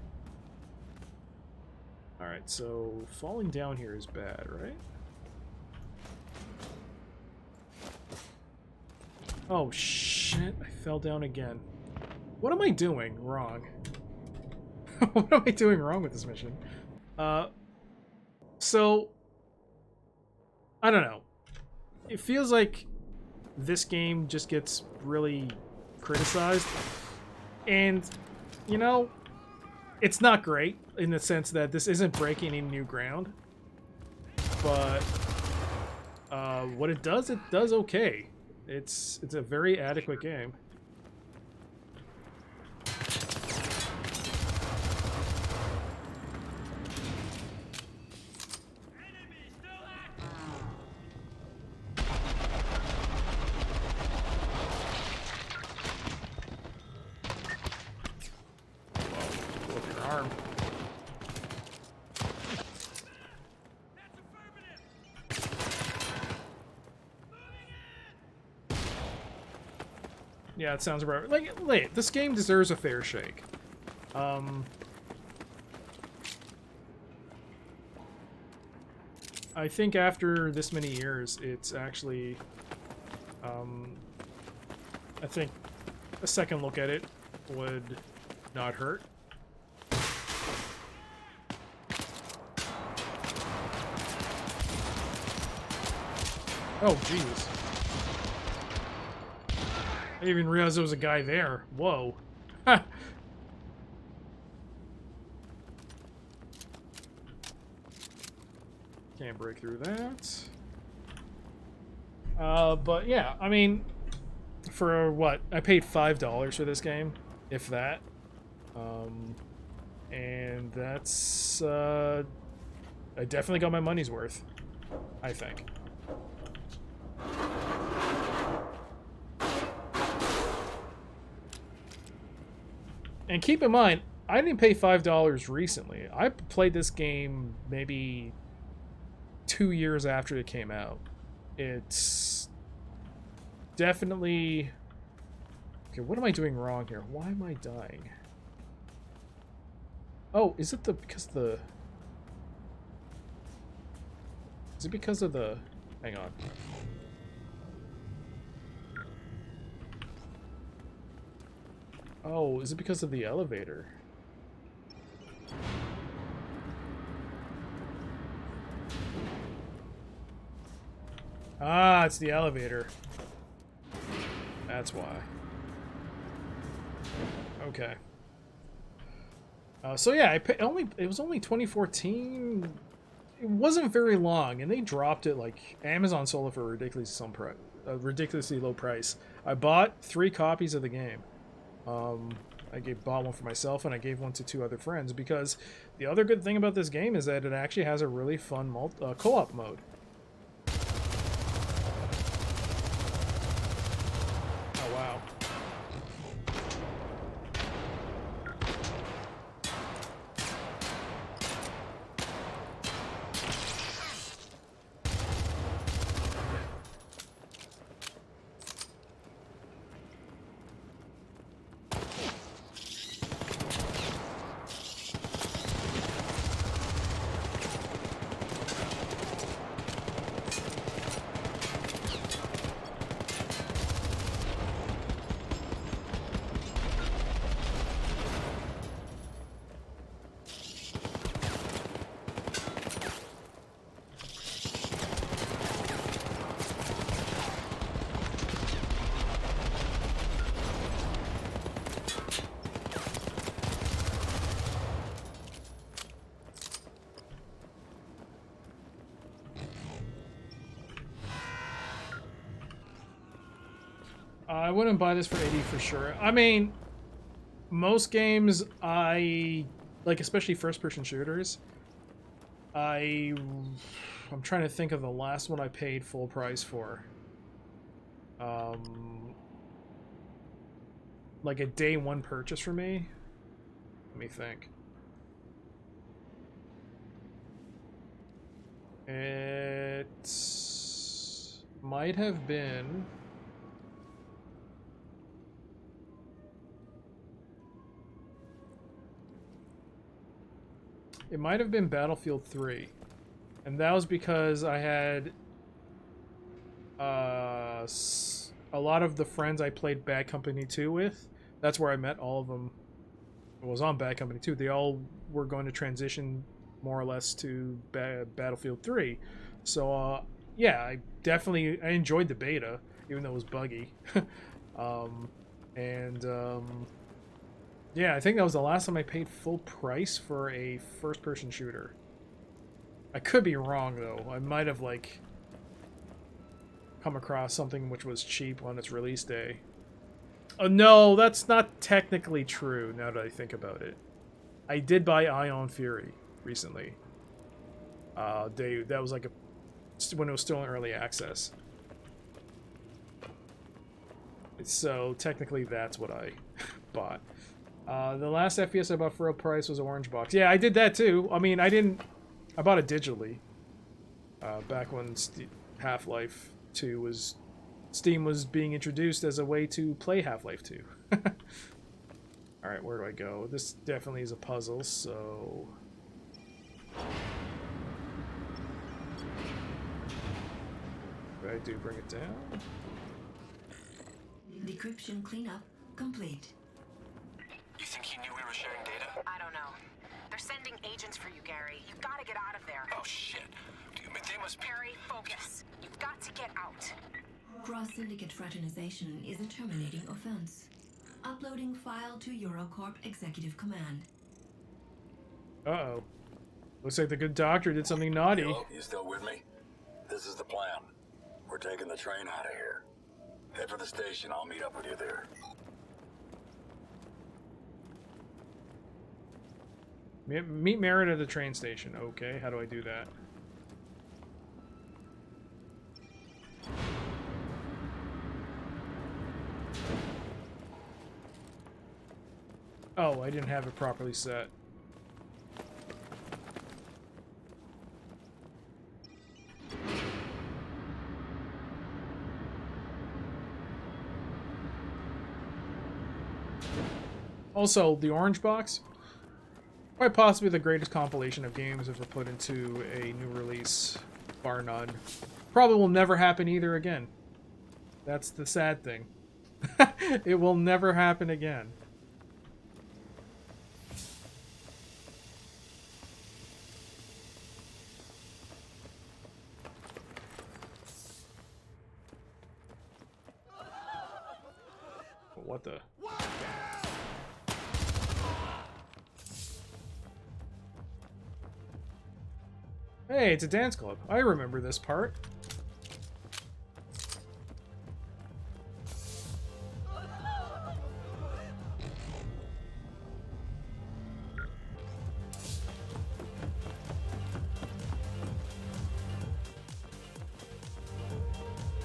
Alright, so falling down here is bad, right? Oh shit, I fell down again. What am I doing wrong? What am I doing wrong with this mission? So, I don't know. It feels like this game just gets really criticized. And, you know, it's not great in the sense that this isn't breaking any new ground. But, what it does okay. It's a very adequate game. Yeah, it sounds about like this game deserves a fair shake. I think after this many years, it's actually, I think a second look at it would not hurt. Oh, Jesus. I didn't even realize there was a guy there. Whoa. Can't break through that. But yeah, I mean, for what? I paid $5 for this game, if that. And that's, I definitely got my money's worth, I think. And keep in mind, I didn't pay $5 recently. I played this game maybe 2 years after it came out. It's definitely... Okay, what am I doing wrong here? Why am I dying? Oh, is it because the... Is it because of the... Hang on. Oh, is it because of the elevator? Ah, it's the elevator. That's why. Okay. So yeah, it was only 2014. It wasn't very long, and they dropped it like Amazon sold it for a ridiculously low price. I bought 3 copies of the game. I bought one for myself, and I gave one to 2 other friends, because the other good thing about this game is that it actually has a really fun co-op mode. Oh, wow. I wouldn't buy this for 80 for sure. I mean, most games I like, especially first-person shooters. I'm trying to think of the last one I paid full price for. Like a day one purchase for me. Let me think. might have been... It might have been Battlefield 3. And that was because I had a lot of the friends I played Bad Company 2 with. That's where I met all of them. It was on Bad Company 2. They all were going to transition more or less to Battlefield 3. So, yeah, I enjoyed the beta, even though it was buggy. Yeah, I think that was the last time I paid full price for a first-person shooter. I could be wrong, though. I might have, like, come across something which was cheap on its release day. Oh, no, that's not technically true, now that I think about it. I did buy Ion Fury recently. That was, like, when it was still in early access. So, technically, that's what I bought. The last FPS I bought for real price was Orange Box. Yeah, I did that too. I mean, I bought it digitally. Back when Half-Life 2 was... Steam was being introduced as a way to play Half-Life 2. Alright, where do I go? This definitely is a puzzle, so... What I do, bring it down? Decryption cleanup complete. You think he knew we were sharing data? I don't know. They're sending agents for you, Gary. You gotta get out of there. Oh, shit. Dude, they must... Gary, focus. You've got to get out. Cross-syndicate fraternization is a terminating offense. Uploading file to Eurocorp Executive Command. Uh-oh. Looks like the good doctor did something naughty. Hello, you still with me? This is the plan. We're taking the train out of here. Head for the station. I'll meet up with you there. Meet Merritt at the train station. Okay, how do I do that? Oh, I didn't have it properly set. Also, the Orange Box, quite possibly the greatest compilation of games ever put into a new release, bar none. Probably will never happen either again. That's the sad thing. It will never happen again. What the? Hey, it's a dance club. I remember this part.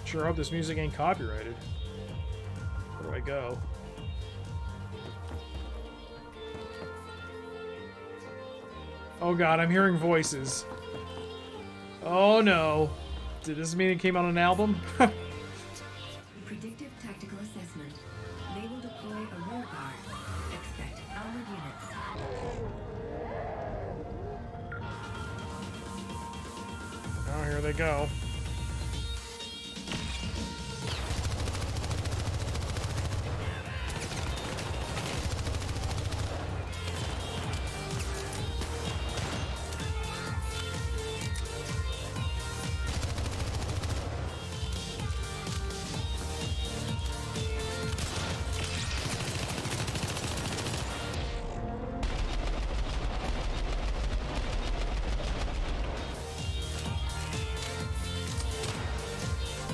Sure hope this music ain't copyrighted. Where do I go? Oh god, I'm hearing voices. Oh no. Did this mean it came on an album? Predictive tactical assessment. They will deploy a rear guard. Expect armored units. Oh, here they go.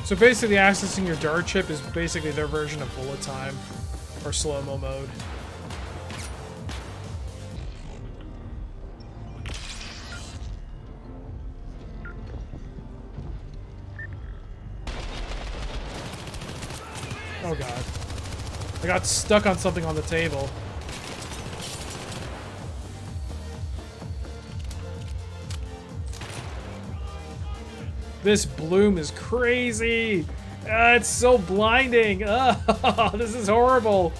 So basically accessing your dart chip is basically their version of bullet time or slow-mo mode. Oh god. I got stuck on something on the table. This bloom is crazy. It's so blinding. Oh, this is horrible.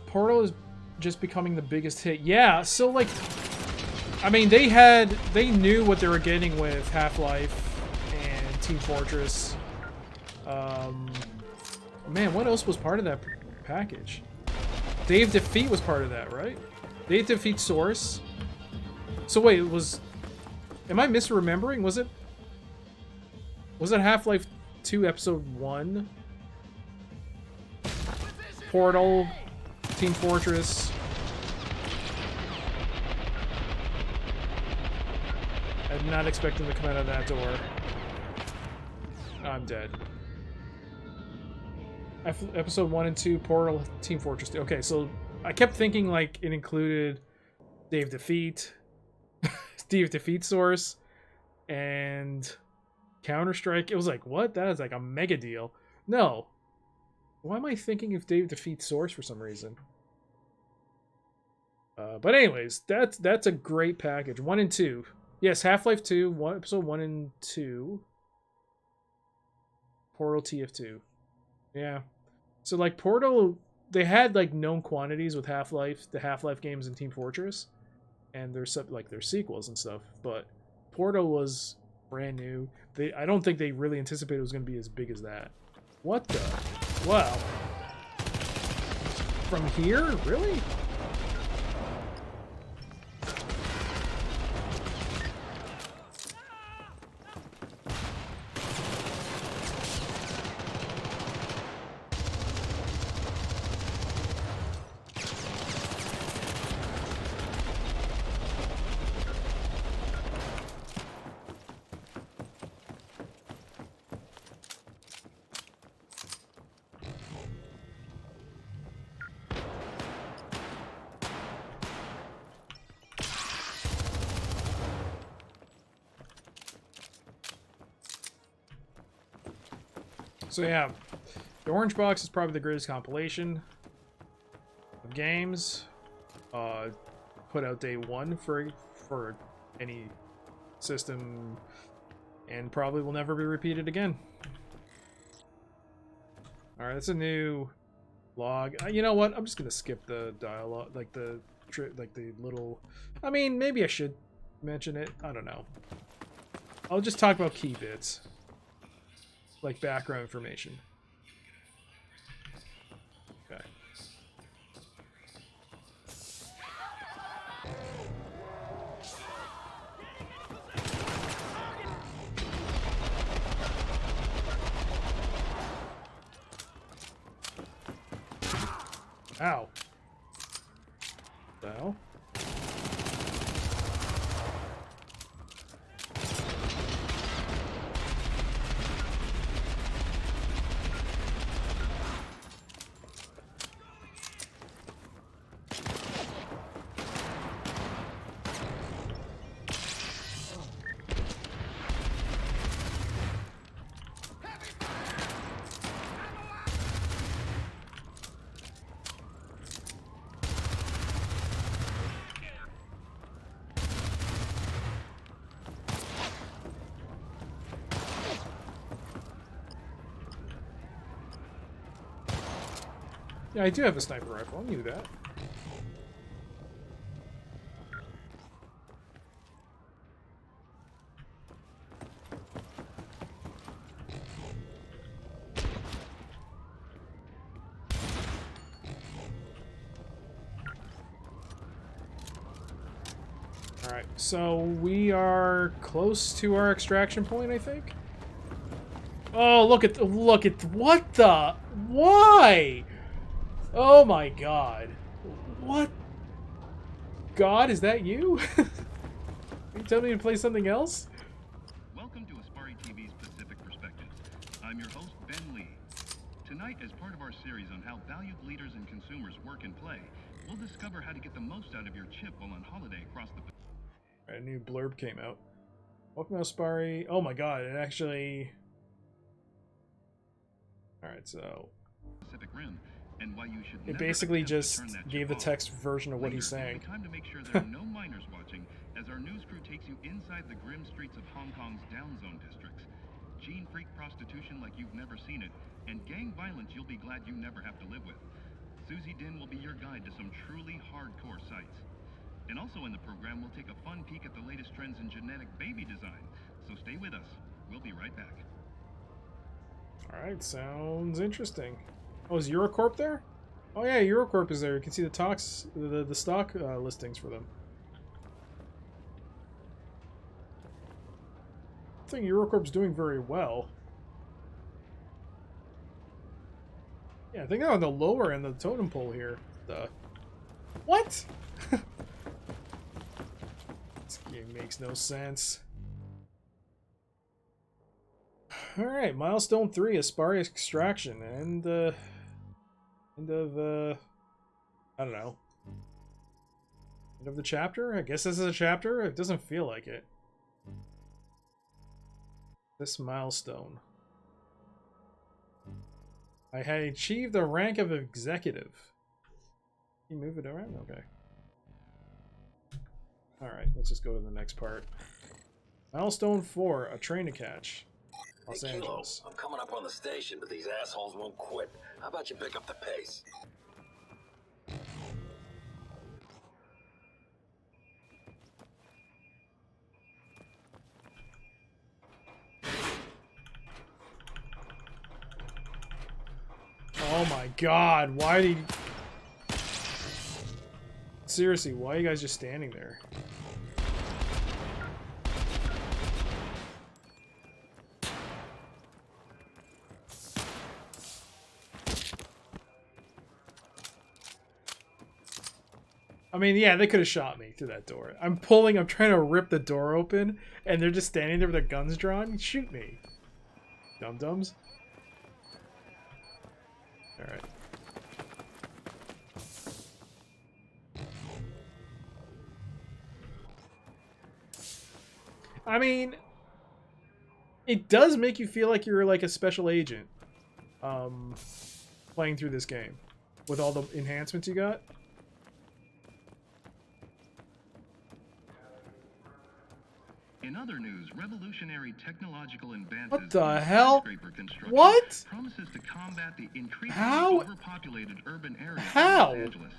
Portal is just becoming the biggest hit. Yeah, so like, I mean, they knew what they were getting with Half-Life and Team Fortress. Man, what else was part of that package? Day of Defeat was part of that, right? Day of Defeat Source. So wait, am I misremembering? Was it Half-Life 2 Episode 1? Portal, Team Fortress. I'm not expecting to come out of that door. I'm dead. Episode 1 and 2, Portal, Team Fortress 2. Okay, so I kept thinking like it included Day of Defeat, Day of Defeat Source, and Counter-Strike. It was like, what? That is like a mega deal. No. Why am I thinking of Day of Defeat Source for some reason? But anyways, that's a great package. 1 and 2. Yes, Half-Life 2, Episode 1 and 2. Portal TF2. Yeah. So like Portal, they had like known quantities with Half-Life, the Half-Life games and Team Fortress, and there's like their sequels and stuff. But Portal was brand new. I don't think they really anticipated it was going to be as big as that. What the? Wow. From here? Really? So yeah, the Orange Box is probably the greatest compilation of games. Put out day one for any system, and probably will never be repeated again. All right, that's a new log. You know what? I'm just gonna skip the dialogue, like the little. I mean, maybe I should mention it. I don't know. I'll just talk about key bits. Like background information. Okay. Ow. What the hell? Yeah, I do have a sniper rifle. I knew that. Alright, so we are close to our extraction point, I think. Oh, look at what the? Why? Oh my god. What? God, is that you? Are you telling me to play something else? Welcome to Aspari TV's Pacific Perspective. I'm your host, Ben Lee. Tonight, as part of our series on how valued leaders and consumers work and play, we'll discover how to get the most out of your chip while on holiday across the... A new blurb came out. Welcome to Aspari. Oh my god, it actually... Alright, so... Pacific Rim, and why you should it basically just gave the text version of what he's saying. Time to make sure there are no minors watching, as our news crew takes you inside the grim streets of Hong Kong's down zone districts. Gene freak prostitution like you've never seen it, and gang violence you'll be glad you never have to live with. Susie Din will be your guide to some truly hardcore sites. And also in the program, we'll take a fun peek at the latest trends in genetic baby design. So stay with us. We'll be right back. Alright, sounds interesting. Oh, is Eurocorp there? Oh yeah, Eurocorp is there. You can see the talks, the stock listings for them. I think Eurocorp's doing very well. Yeah, I think they're on the lower end of the totem pole here. What? This game makes no sense. Alright, milestone 3, Aspari extraction, and end of I don't know. End of the chapter? I guess this is a chapter? It doesn't feel like it. This milestone. I had achieved the rank of executive. Can you move it around? Okay. Alright, let's just go to the next part. Milestone 4, a train to catch. Los Angeles. I'm coming up on the station, but these assholes won't quit. How about you pick up the pace? Oh my god, why did you... Seriously, why are you guys just standing there? I mean, yeah, they could have shot me through that door. I'm trying to rip the door open, and they're just standing there with their guns drawn. Shoot me. Dum-dums. Alright. I mean, it does make you feel like you're like a special agent playing through this game with all the enhancements you got. In other news, revolutionary technological advances. What the hell? What? Promises to combat the increasingly overpopulated urban areas of How? Los Angeles.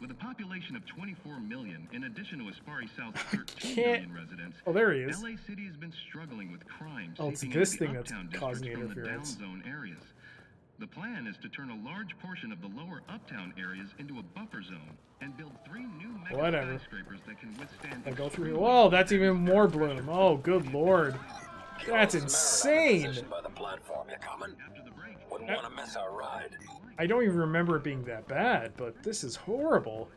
With a population of 24 million, in addition to Aspari South's 13 million residents, oh, there he is. LA City has been struggling with crime it's seeping this into thing the that's uptown causing districts from the interference. downzone areas. The plan is to turn a large portion of the lower uptown areas into a buffer zone and build 3 new mega skyscrapers that can withstand. I go through. Whoa, that's even more bloom. Oh, good lord, that's insane. By the platform, you coming? Wouldn't want to miss our ride. I don't even remember it being that bad, but this is horrible.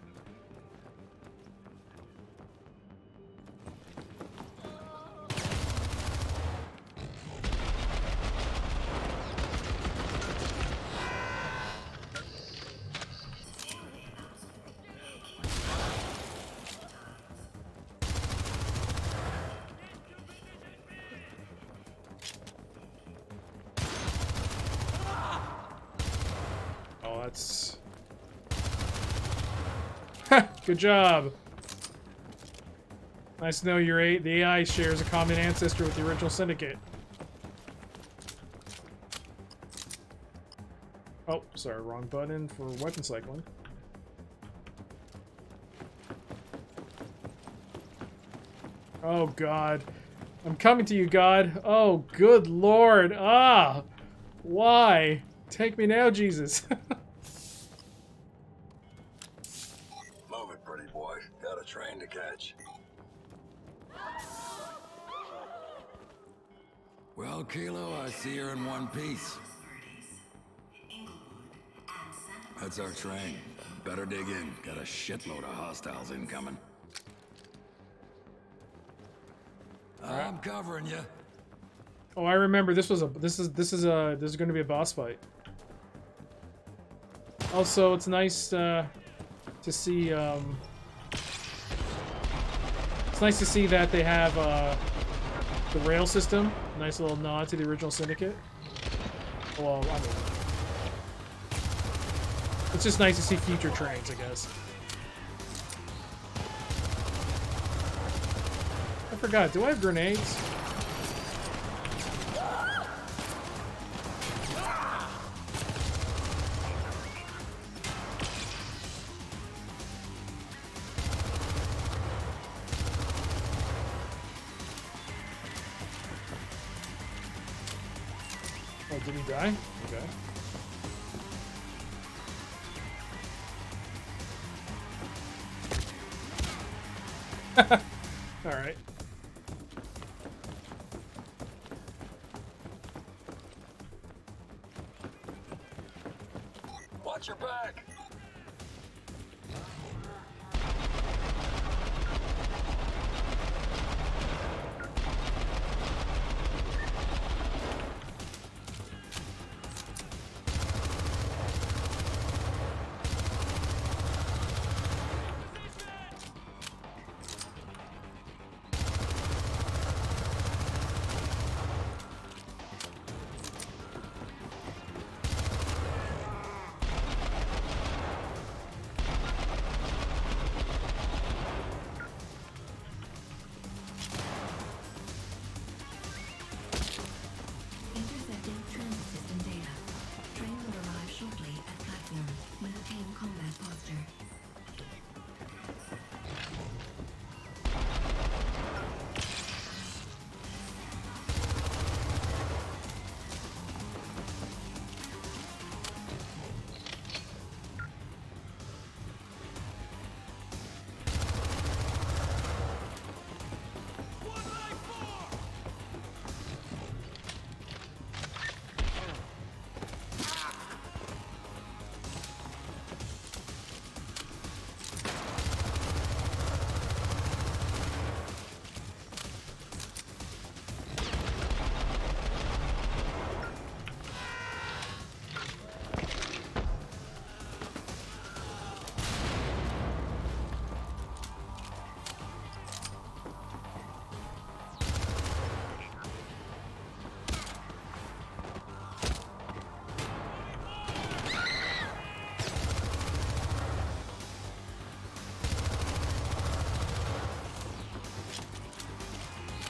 That's... Good job. Nice to know the AI shares a common ancestor with the original Syndicate. Oh, sorry, wrong button for weapon cycling. Oh god. I'm coming to you, God. Oh, good lord. Ah! Why? Take me now, Jesus. Move it, pretty boy. Got a train to catch. Well, Kilo, I see you're in one piece. That's our train. Better dig in. Got a shitload of hostiles incoming. I'm covering you. Oh, I remember this is going to be a boss fight. Also, it's nice to see, it's nice to see that they have, the rail system. Nice little nod to the original Syndicate. Well, I mean, it's just nice to see future trains, I guess. I forgot, do I have grenades? Oh, did he die? Okay. All right. Watch your back.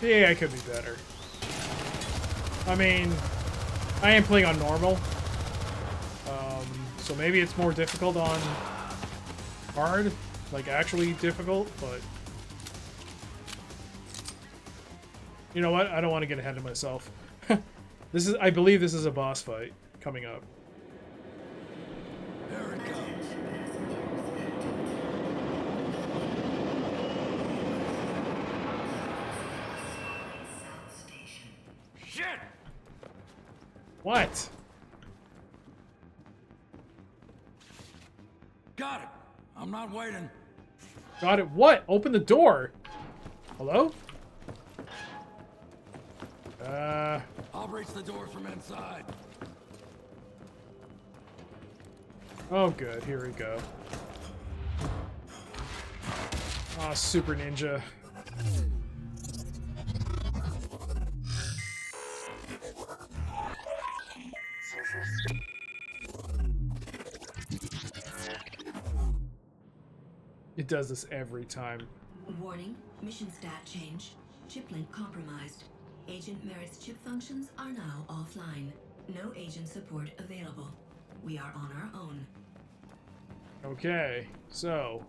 Yeah, I could be better. I mean, I am playing on normal. So maybe it's more difficult on hard, like actually difficult, but you know what? I don't want to get ahead of myself. I believe this is a boss fight coming up. There it comes. Shit! What? Got it. I'm not waiting. Got it. What? Open the door. Hello? I'll breach the door from inside. Oh, good. Here we go. Ah, Super Ninja. It does this every time. Warning, mission stat change. Chip link compromised. Agent Merritt's chip functions are now offline. No agent support available. We are on our own. Okay, so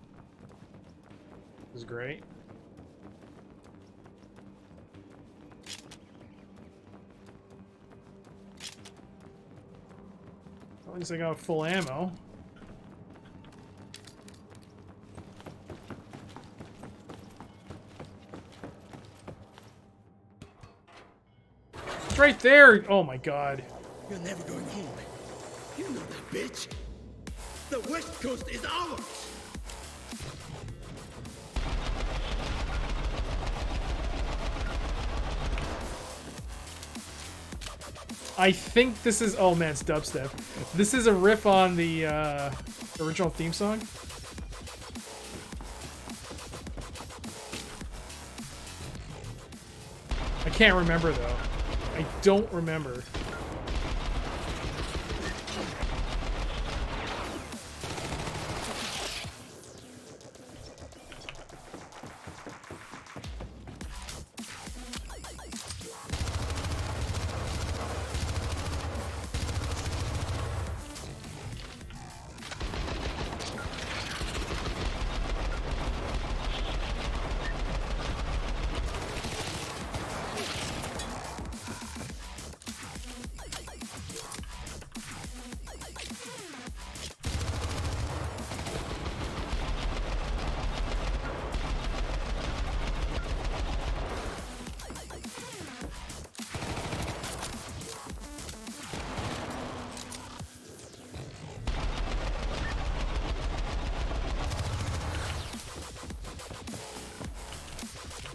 this is great. At least I got full ammo. It's right there! Oh my god. You're never going home. You know that, bitch. The West Coast is ours! I think this is... Oh man, it's dubstep. This is a riff on the original theme song. I can't remember, though. I don't remember.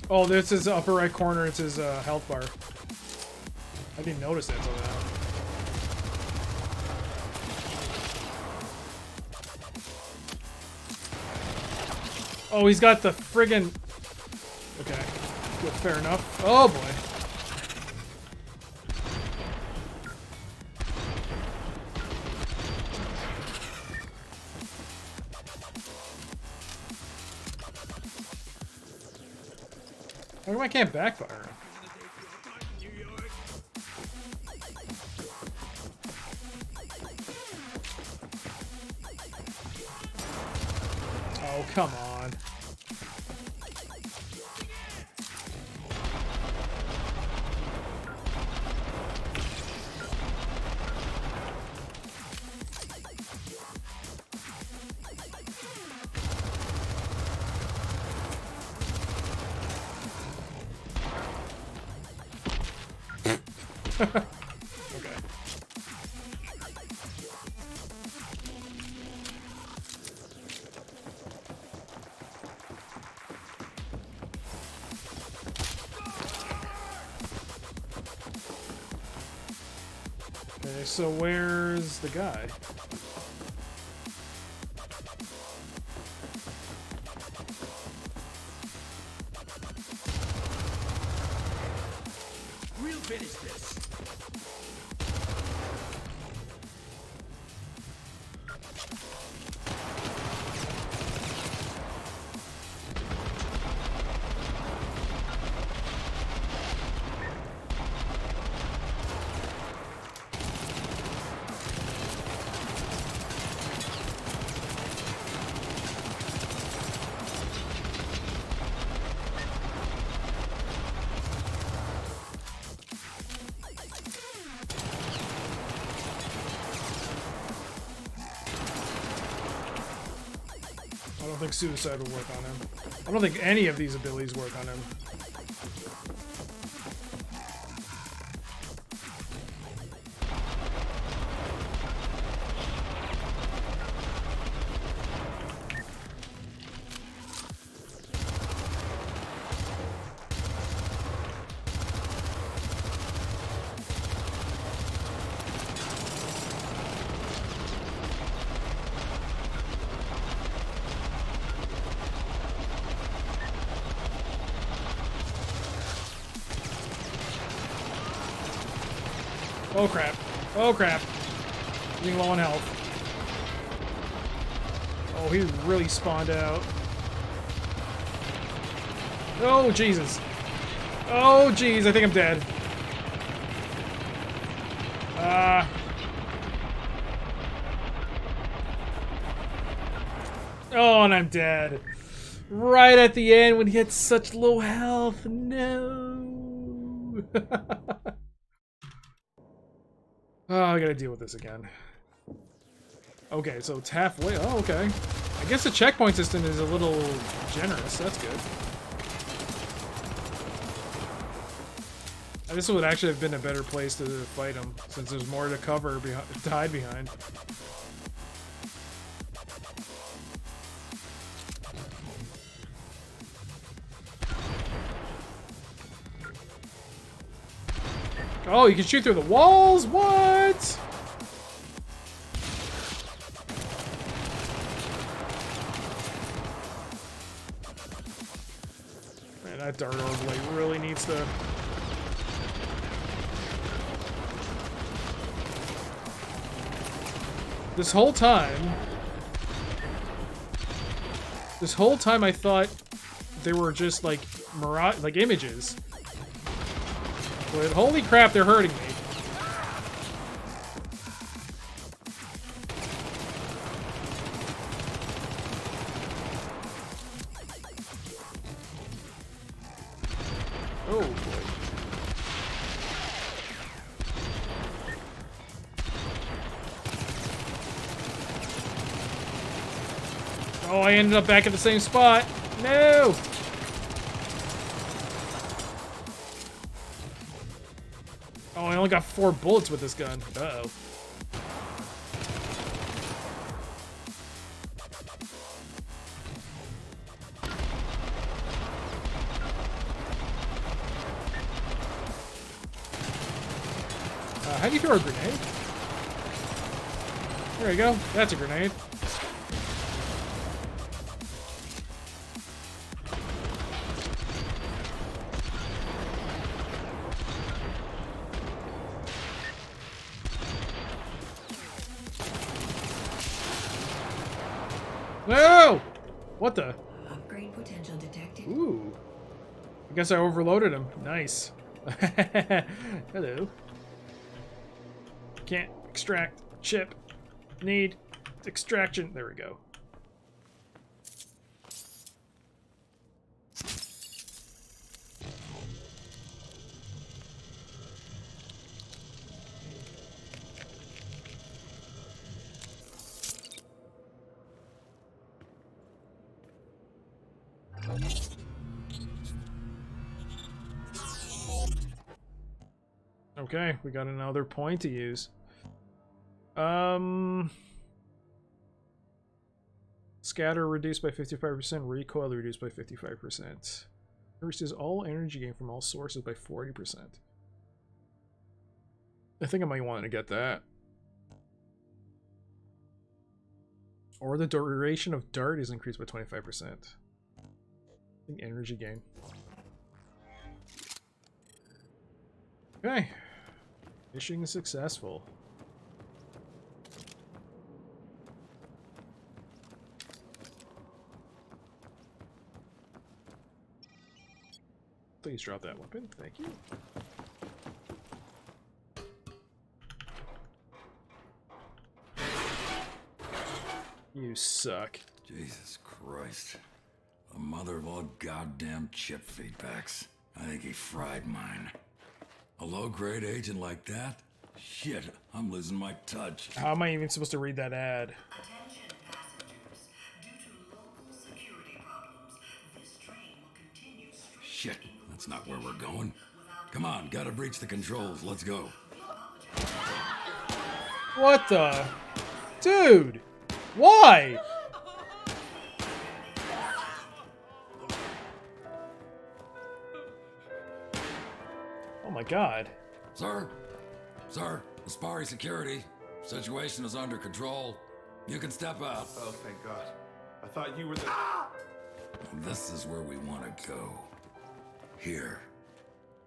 Oh, this is upper right corner. It's his health bar. I didn't notice that until now. Oh, he's got the friggin'... Okay. Good, fair enough. Oh, boy. How come I can't backfire? Oh, come on. Okay. Okay, so where's the guy? We'll finish this. I don't think suicide will work on him. I don't think any of these abilities work on him. Oh crap. Oh crap. Getting low on health. Oh, he really spawned out. Oh, Jesus. Oh, jeez. I think I'm dead. Oh, and I'm dead. Right at the end when he had such low health. No. Oh, I gotta deal with this again. Okay, so it's halfway. Oh, okay. I guess the checkpoint system is a little generous. That's good. This would actually have been a better place to fight him, since there's more to cover, to hide behind. Oh, you can shoot through the walls? What? Man, that Dart Orb Blade really needs to This whole time I thought they were just like mirage, like images. But holy crap, they're hurting me. Oh boy. Oh, I ended up back at the same spot. No! Oh, I only got 4 bullets with this gun. Uh-oh. How do you throw a grenade? There you go. That's a grenade. No! What the? Upgrade potential detected. Ooh. I guess I overloaded him. Nice. Hello. Can't extract. Chip. Need extraction. There we go. Okay, we got another point to use. Scatter reduced by 55%, recoil reduced by 55%. Reduces all energy gain from all sources by 40%. I think I might want to get that. Or the duration of dart is increased by 25%. I think energy gain. Okay. Mission successful. Please drop that weapon. Thank you. You suck. Jesus Christ. The mother of all goddamn chip feedbacks. I think he fried mine. A low-grade agent like that? Shit, I'm losing my touch. How am I even supposed to read that ad? Attention passengers. Due to local security problems, this train will continue straight. Shit, that's not where we're going. Come on, gotta breach the controls. Let's go. What the? Dude! Why? Oh my god. Sir? Sir, Aspari security. Situation is under control. You can step out. Oh, thank God. I thought you were the... This is where we want to go. Here.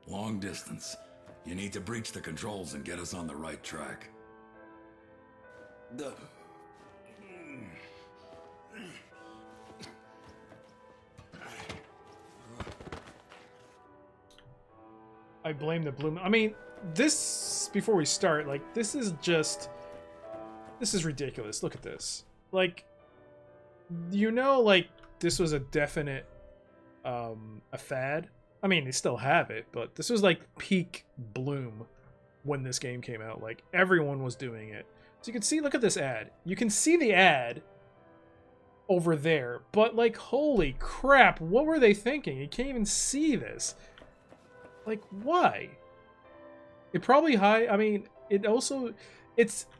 Long distance. You need to breach the controls and get us on the right track. I blame the bloom. I mean, this, before we start, like, this is ridiculous. Look at this. Like, you know, like, this was a definite, a fad. I mean, they still have it, but this was like peak bloom when this game came out. Like, everyone was doing it. So you can see, look at this ad. You can see the ad over there, but like, holy crap, what were they thinking? You can't even see this. Like, why? It probably I mean, it also,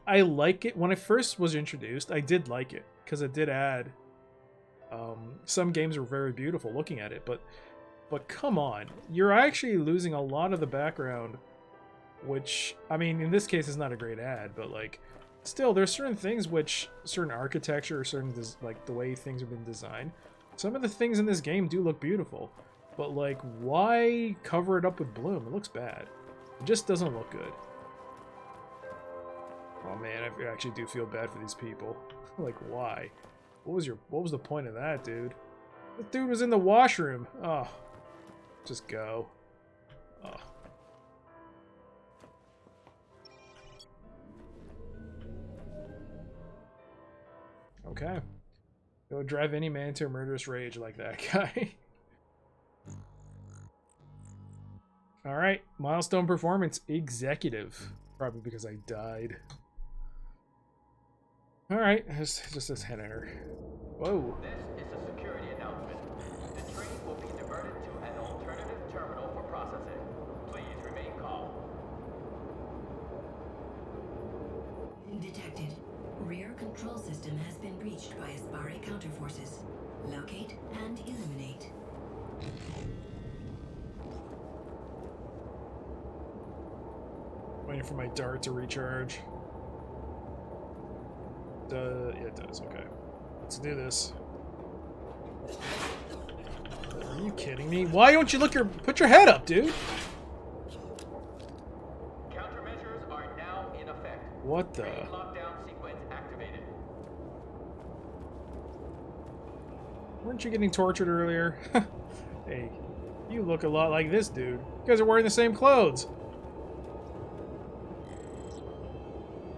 I like it. When I first was introduced, I did like it, because it did add, some games were very beautiful looking at it, but come on, you're actually losing a lot of the background, which, I mean, in this case is not a great ad, but like, still, there's certain things which, certain architecture, or certain, like, the way things have been designed, some of the things in this game do look beautiful, but like, why cover it up with bloom? It looks bad. It just doesn't look good. Oh man, I actually do feel bad for these people. Like, why? What was the point of that, dude? The dude was in the washroom. Oh. Just go. Oh. Okay. Go drive any man to a murderous rage like that guy. Alright, milestone performance executive. Probably because I died. Alright, just this head enter. Whoa. This is a security announcement. The train will be diverted to an alternative terminal for processing. Please remain calm. Detected. Rear control system has been breached by Aspari counterforces. Locate and eliminate. Waiting for my dart to recharge. Yeah, it does. Okay. Let's do this. Are you kidding me? Why don't you put your head up, dude? Countermeasures are now in effect. What the? Train lockdown sequence activated. Weren't you getting tortured earlier? Hey, you look a lot like this dude. You guys are wearing the same clothes.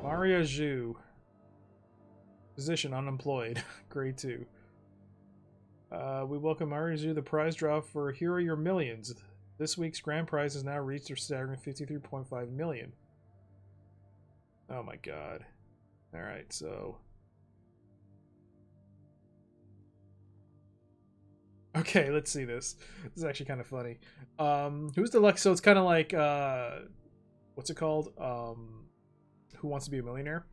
Maria Zhu. Position unemployed. Grade 2. We welcome Maria Zhu, the prize draw for Hero Your Millions. This week's grand prize has now reached a staggering 53.5 million. Oh my god. Alright, so... Okay, let's see this. This is actually kind of funny. Who's the luck? So it's kind of like, what's it called? Who Wants to Be a Millionaire?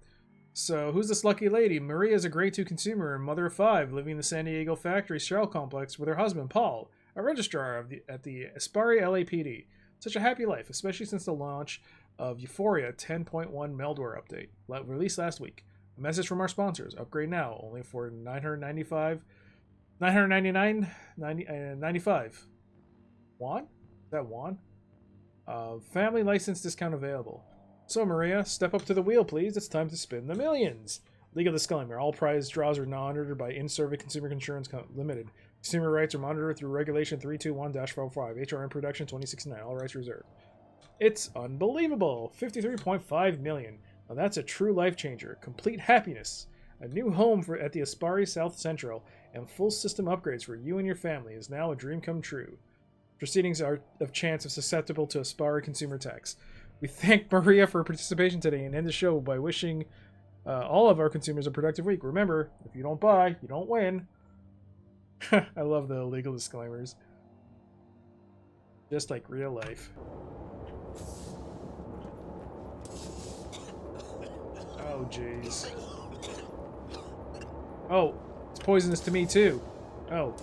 So who's this lucky lady? Maria is a grade 2 consumer and mother of 5, living in the San Diego factory shell complex with her husband, Paul, a registrar at the Aspari LAPD. Such a happy life, especially since the launch of Euphoria 10.1 Meldware update, released last week. A message from our sponsors. Upgrade now, only for $999, 95. Won? Is that won? Family license discount available. So Maria, step up to the wheel, please. It's time to spin the millions. Legal disclaimer. All prize draws are monitored by In-Service Consumer Insurance Limited. Consumer rights are monitored through Regulation 321-405. HRM Production 2069. All rights reserved. It's unbelievable. 53.5 million. Now that's a true life changer. Complete happiness. A new home at the Aspari South Central and full system upgrades for you and your family is now a dream come true. Proceedings are of chance of susceptible to Aspari consumer tax. We thank Maria for her participation today and end the show by wishing all of our consumers a productive week. Remember, if you don't buy, you don't win. I love the legal disclaimers. Just like real life. Oh, jeez. Oh, it's poisonous to me, too. Oh.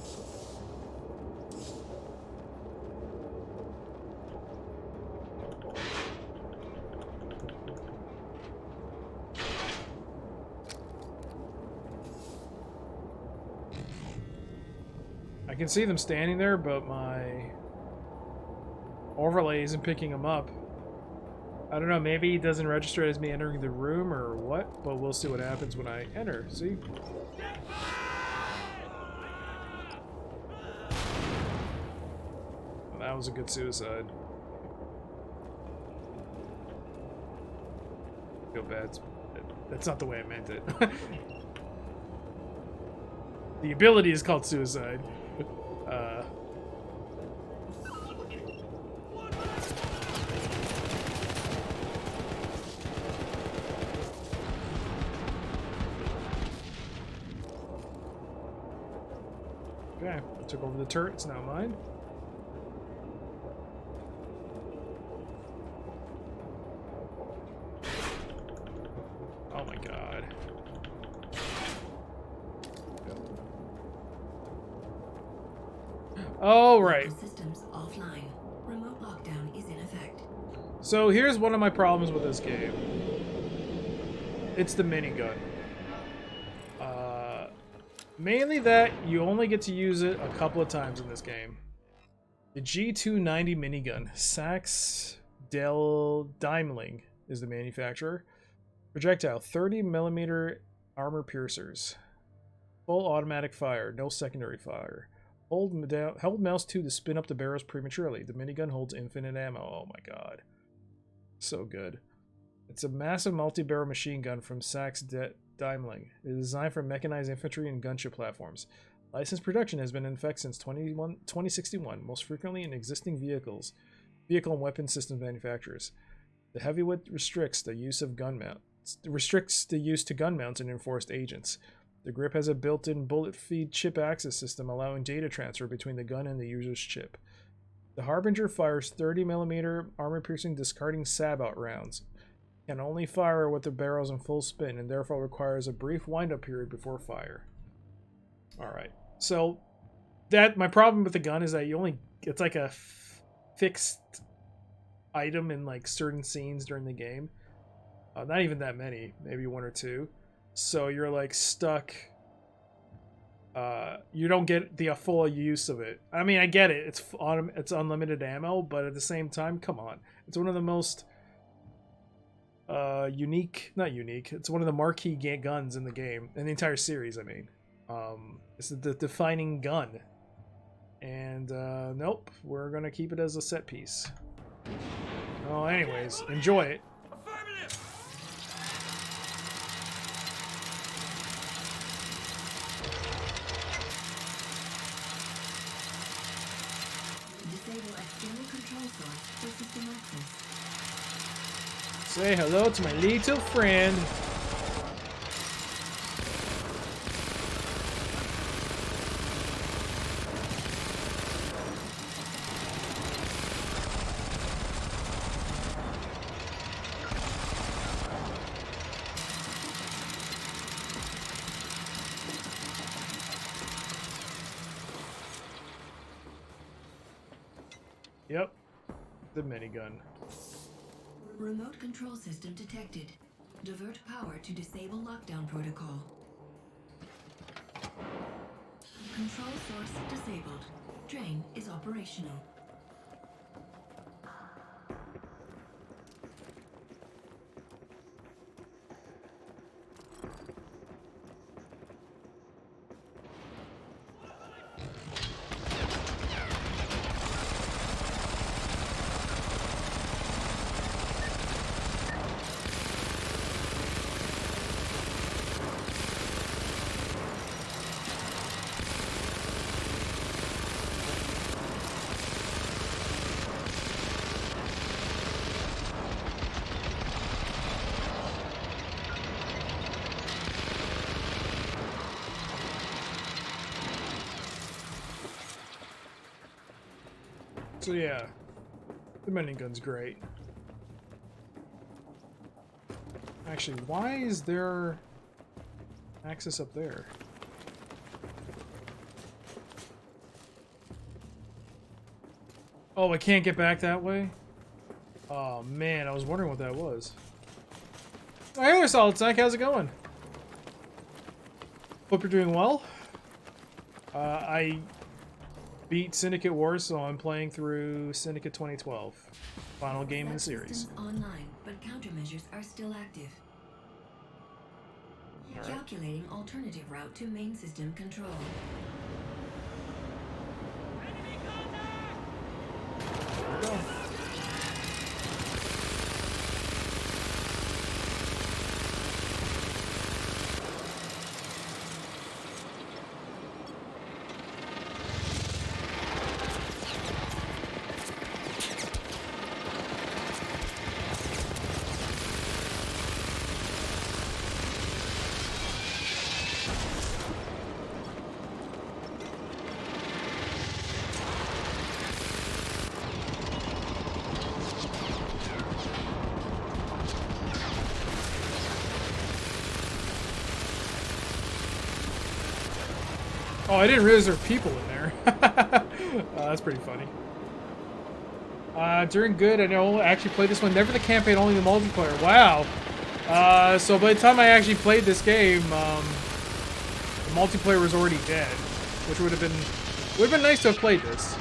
I can see them standing there, but my overlay isn't picking them up. I don't know, maybe it doesn't register as me entering the room or what, but we'll see what happens when I enter. See? Well, that was a good suicide. I feel bad. That's not the way I meant it. The ability is called suicide. Okay, took over the turret, it's now mine. Oh my god. Oh, right. Systems offline. Remote lockdown is in effect. So here's one of my problems with this game. It's the minigun. Mainly that you only get to use it a couple of times in this game. The G290 minigun. Sax Del Daimling is the manufacturer. Projectile, 30mm armor piercers. Full automatic fire, no secondary fire. Hold mouse 2 to spin up the barrels prematurely. The minigun holds infinite ammo. Oh my god. So good. It's a massive multi-barrel machine gun from Sachs Daimling. It is designed for mechanized infantry and gunship platforms. Licensed production has been in effect since 2061, most frequently in existing vehicle and weapon systems manufacturers. The heavyweight restricts the use to gun mounts and enforced agents. The grip has a built-in bullet feed chip access system allowing data transfer between the gun and the user's chip. The Harbinger fires 30mm armor-piercing discarding Sabot rounds. Can only fire with the barrels in full spin and therefore requires a brief wind-up period before fire. Alright, so my problem with the gun is that it's like a fixed item in like certain scenes during the game. Not even that many, maybe one or two. So you're like stuck. You don't get the full use of it. I mean, I get it. It's unlimited ammo, but at the same time, come on. It's one of the most not unique. It's one of the marquee guns in the game, in the entire series. I mean, it's the defining gun. And nope, we're gonna keep it as a set piece. Oh, anyways, enjoy it. Say hello to my little friend. Yep, the minigun. Remote control system detected. Divert power to disable lockdown protocol. Control source disabled. Drain is operational. So yeah, the minigun's great. Actually, why is there access up there? Oh, I can't get back that way? Oh man, I was wondering what that was. Oh, hey there, Solid Snake, how's it going? Hope you're doing well. I beat Syndicate Wars, so I'm playing through Syndicate 2012. Final game in the series. Online, but countermeasures are still active. Right. Calculating alternative route to main system control. There we go. Oh, I didn't realize there were people in there. That's pretty funny. Doing good. I know I actually played this one. Never the campaign, only the multiplayer. Wow. So by the time I actually played this game, the multiplayer was already dead, which would have been nice to have played this.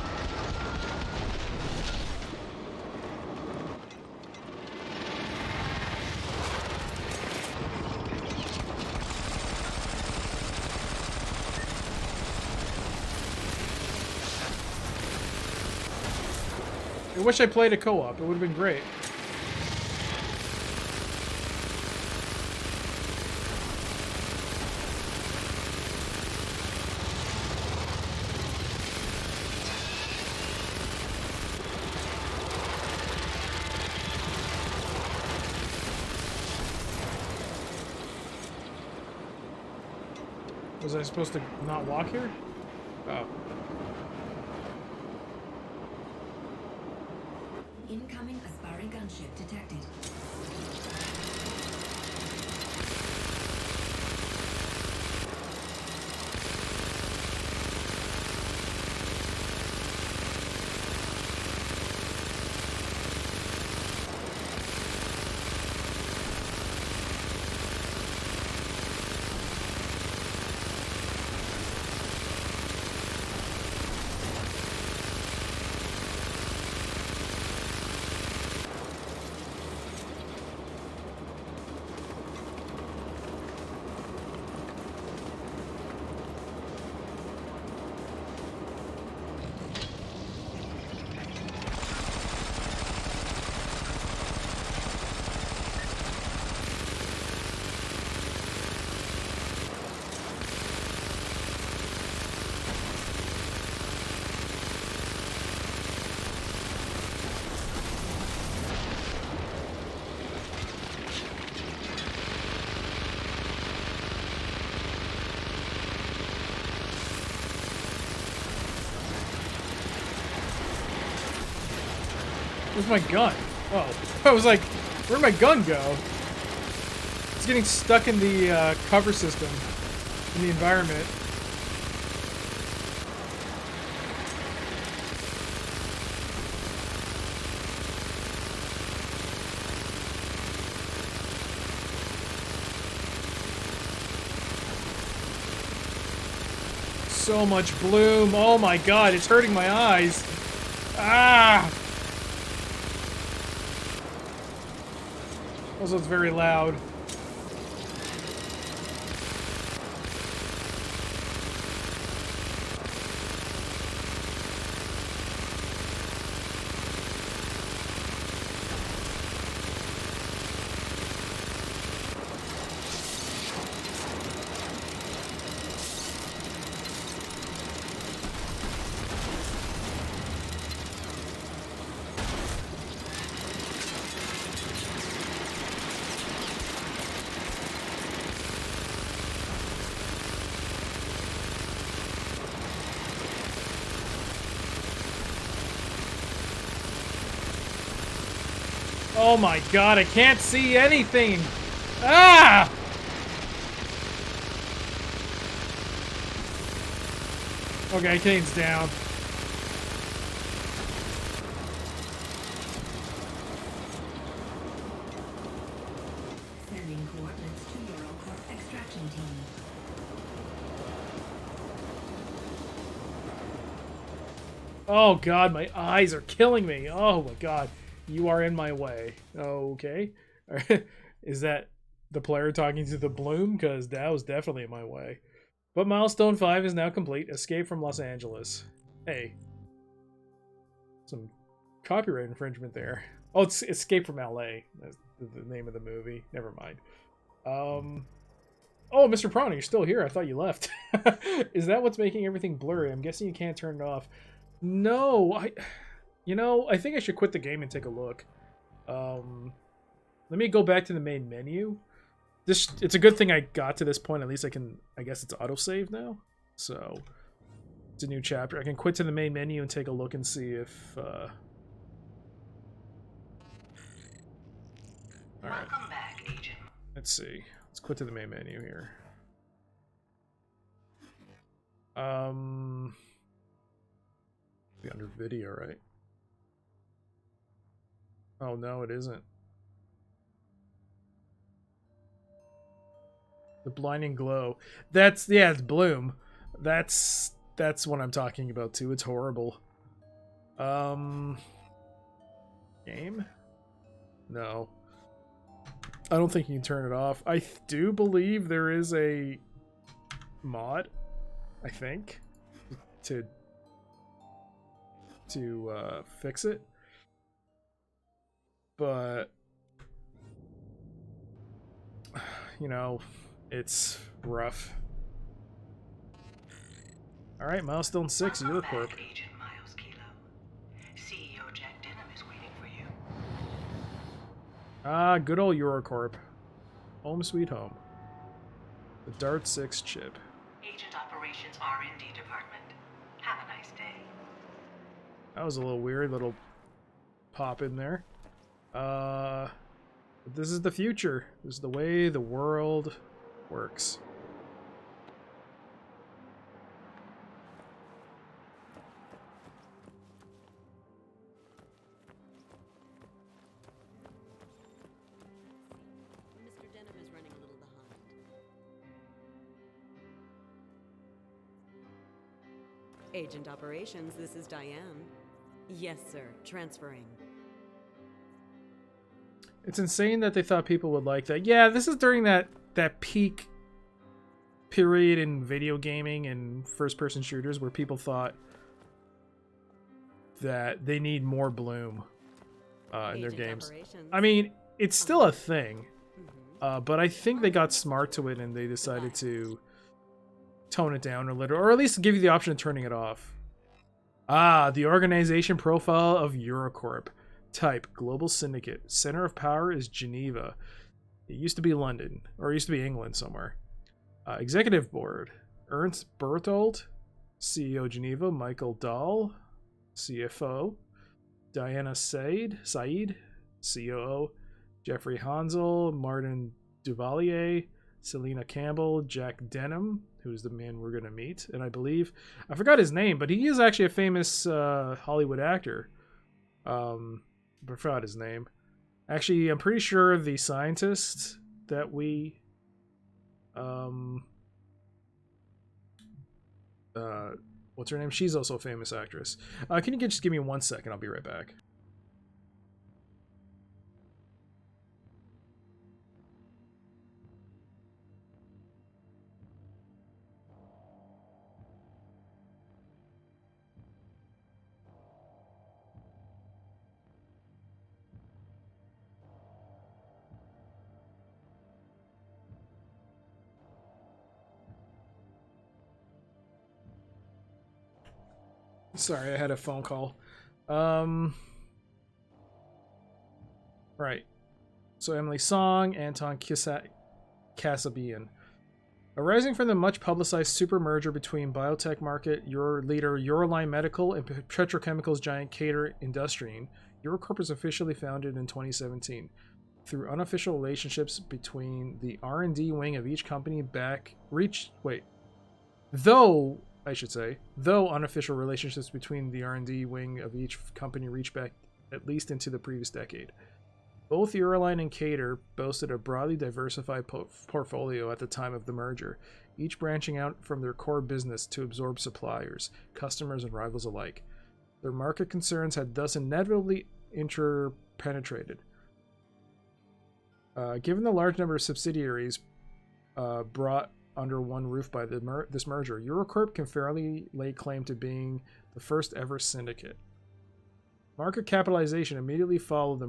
I wish I played a co-op. It would have been great. Was I supposed to not walk here? Oh. Incoming Aspari gunship detected. Where's my gun? Oh, I was like, where'd my gun go? It's getting stuck in the cover system, in the environment. So much bloom. Oh my god, it's hurting my eyes. Ah! Also, it's very loud. Oh my god, I can't see anything! Ah! Okay, Kane's down. Sending coordinates to Eurocorp extraction team. Oh god, my eyes are killing me. Oh my god. You are in my way. Okay. Is that the player talking to the bloom? Because that was definitely in my way. But milestone 5 is now complete. Escape from Los Angeles. Hey. Some copyright infringement there. Oh, it's Escape from LA. That's the name of the movie. Never mind. Oh, Mr. Prana, you're still here. I thought you left. Is that what's making everything blurry? I'm guessing you can't turn it off. No, you know, I think I should quit the game and take a look. Let me go back to the main menu. It's a good thing I got to this point. At least I guess it's autosave now. So, it's a new chapter. I can quit to the main menu and take a look and see if, Alright. Welcome back, Agent. Let's see. Let's quit to the main menu here. Be under video, right? Oh no, it isn't. The blinding glow. That's, yeah, it's bloom. That's what I'm talking about too. It's horrible. Game? No. I don't think you can turn it off. I do believe there is a mod, I think, to fix it. But, you know, it's rough. Alright, milestone 6, Eurocorp. Agent Miles Kilo. CEO Jack Denham is waiting for you. Ah, good old Eurocorp. Home sweet home. The Dart 6 chip. Agent Operations R&D Department. Have a nice day. That was a little weird, little pop in there. But this is the future. This is the way the world works. Mr. Denham is running a little behind. Agent Operations, this is Diane. Yes, sir. Transferring. It's insane that they thought people would like that. Yeah, this is during that peak period in video gaming and first-person shooters where people thought that they need more bloom in their games. I mean, it's still a thing, but I think they got smart to it and they decided to tone it down a little, or at least give you the option of turning it off. Ah, the organization profile of Eurocorp. Type, Global Syndicate. Center of power is Geneva. It used to be London, or it used to be England somewhere. Executive board, Ernst Berthold, CEO Geneva. Michael Dahl, CFO. Diana Said, COO. Jeffrey Hansel, Martin Duvalier, Selena Campbell, Jack Denham, who's the man we're going to meet. And I believe, I forgot his name, but he is actually a famous Hollywood actor. I forgot his name. Actually, I'm pretty sure the scientist that we what's her name? She's also a famous actress. Can you just give me 1 second? I'll be right back. Sorry, I had a phone call. Right. So Emily Song, Anton Kasabian. Arising from the much publicized super merger between biotech market leader Euroline Medical and petrochemicals giant Cater Industriin, Eurocorp was officially founded in 2017. Through unofficial relationships between the R&D wing of each company Though unofficial relationships between the R&D wing of each company reach back at least into the previous decade. Both Euroline and Cater boasted a broadly diversified portfolio at the time of the merger, each branching out from their core business to absorb suppliers, customers, and rivals alike. Their market concerns had thus inevitably interpenetrated. Given the large number of subsidiaries brought under one roof by this merger, Eurocorp can fairly lay claim to being the first ever syndicate. Market capitalization immediately following the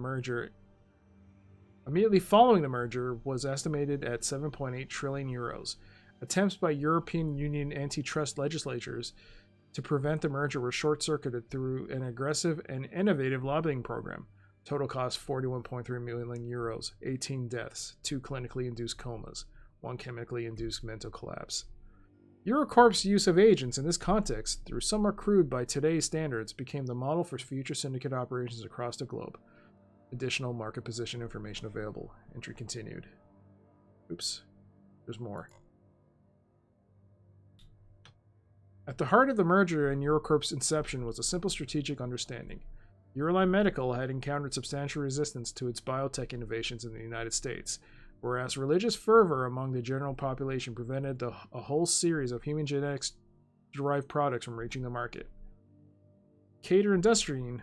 merger was estimated at 7.8 trillion euros. Attempts by European Union antitrust legislatures to prevent the merger were short-circuited through an aggressive and innovative lobbying program. Total cost 41.3 million euros, 18 deaths, 2 clinically induced comas, 1 chemically induced mental collapse. Eurocorp's use of agents in this context, through somewhat crude by today's standards, became the model for future syndicate operations across the globe. Additional market position information available. Entry continued. Oops. There's more. At the heart of the merger and Eurocorp's inception was a simple strategic understanding. Euroline Medical had encountered substantial resistance to its biotech innovations in the United States, whereas religious fervor among the general population prevented a whole series of human genetics-derived products from reaching the market. Cater Industriin,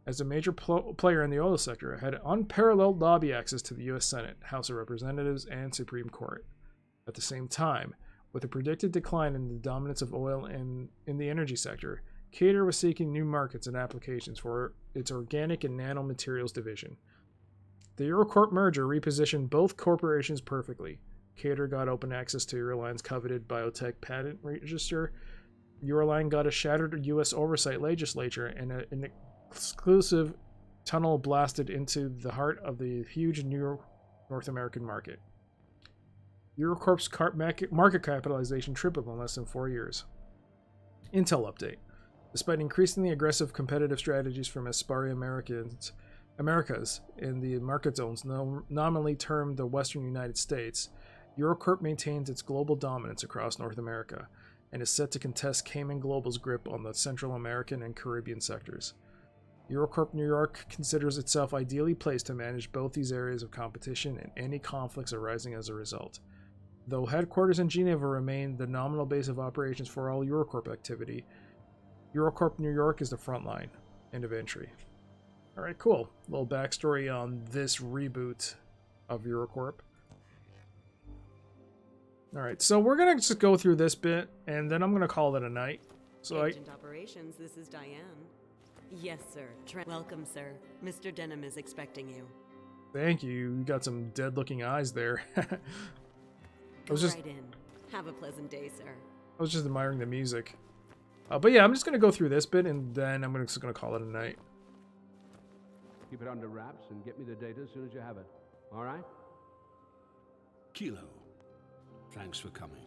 as a major player in the oil sector, had unparalleled lobby access to the U.S. Senate, House of Representatives, and Supreme Court. At the same time, with the predicted decline in the dominance of oil in the energy sector, Cater was seeking new markets and applications for its organic and nanomaterials division. The Eurocorp merger repositioned both corporations perfectly. Cater got open access to Euroline's coveted biotech patent register. Euroline got a shattered U.S. oversight legislature and an exclusive tunnel blasted into the heart of the huge North American market. Eurocorp's market capitalization tripled in less than 4 years. Intel update. Despite increasingly aggressive competitive strategies from Aspari Americas in the market zones nominally termed the Western United States, Eurocorp maintains its global dominance across North America and is set to contest Cayman Global's grip on the Central American and Caribbean sectors. Eurocorp New York considers itself ideally placed to manage both these areas of competition and any conflicts arising as a result. Though headquarters in Geneva remain the nominal base of operations for all Eurocorp activity, Eurocorp New York is the front line. End of entry. Alright, cool. A little backstory on this reboot of Eurocorp. Alright, so we're going to just go through this bit, and then I'm going to call it a night. So Agent Operations, this is Diane. Yes, sir. Welcome, sir. Mr. Denham is expecting you. Thank you. You got some dead-looking eyes there. Go right in. Have a pleasant day, sir. I was just admiring the music. But yeah, I'm just going to go through this bit, and then I'm just going to call it a night. Keep it under wraps and get me the data as soon as you have it. All right? Kilo, thanks for coming.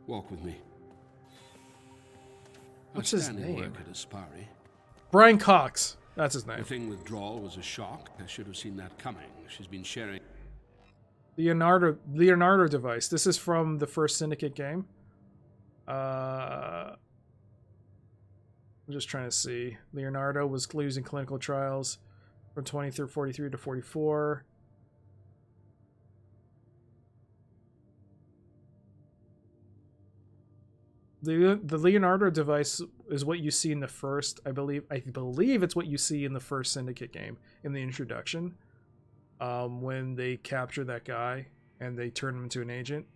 Walk with me. What's his name? Work at Aspari. Brian Cox. That's his name. The thing with Drawl was a shock. I should have seen that coming. She's been sharing... Leonardo device. This is from the first Syndicate game. I'm just trying to see. Leonardo was losing clinical trials from 43 to 44. The Leonardo device is what you see in the first, I believe it's what you see in the first Syndicate game in the introduction. When they capture that guy and they turn him into an agent.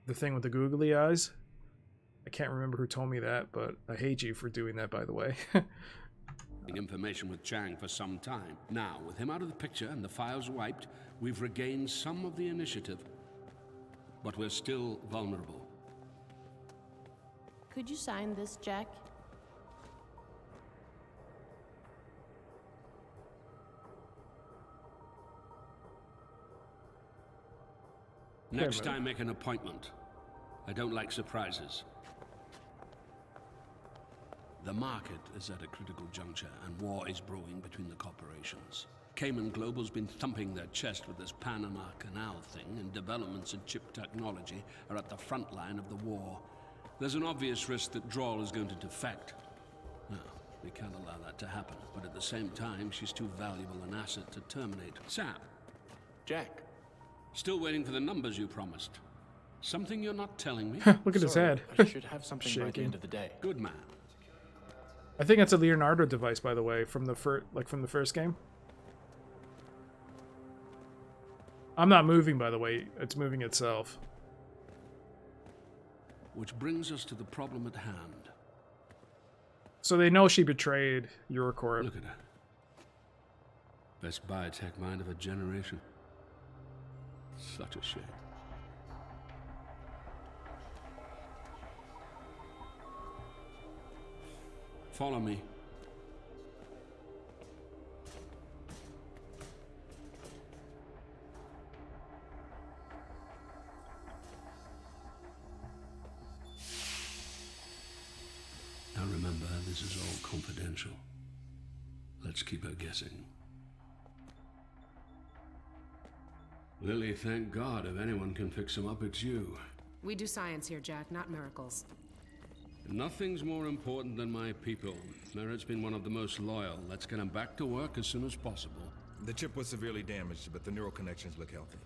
The thing with the googly eyes. I can't remember who told me that, but I hate you for doing that, by the way. Information with Chang for some time. Now, with him out of the picture and the files wiped, we've regained some of the initiative. But we're still vulnerable. Could you sign this, Jack? Next time, make an appointment. I don't like surprises. The market is at a critical juncture, and war is brewing between the corporations. Cayman Global's been thumping their chest with this Panama Canal thing, and developments in chip technology are at the front line of the war. There's an obvious risk that Drawl is going to defect. No, we can't allow that to happen, but at the same time, she's too valuable an asset to terminate. Sam. Jack. Still waiting for the numbers you promised. Something you're not telling me? Look at his head. I should have something by the end of the day. Good man. I think that's a Leonardo device, by the way, from the first game. I'm not moving, by the way. It's moving itself. Which brings us to the problem at hand. So they know she betrayed Eurocorp. Look at her. Best biotech mind of a generation. Such a shame. Follow me. Now remember, this is all confidential. Let's keep her guessing. Lily, thank God, if anyone can fix him up, it's you. We do science here, Jack, not miracles. Nothing's more important than my people. Merritt's been one of the most loyal. Let's get him back to work as soon as possible. The chip was severely damaged, but the neural connections look healthy.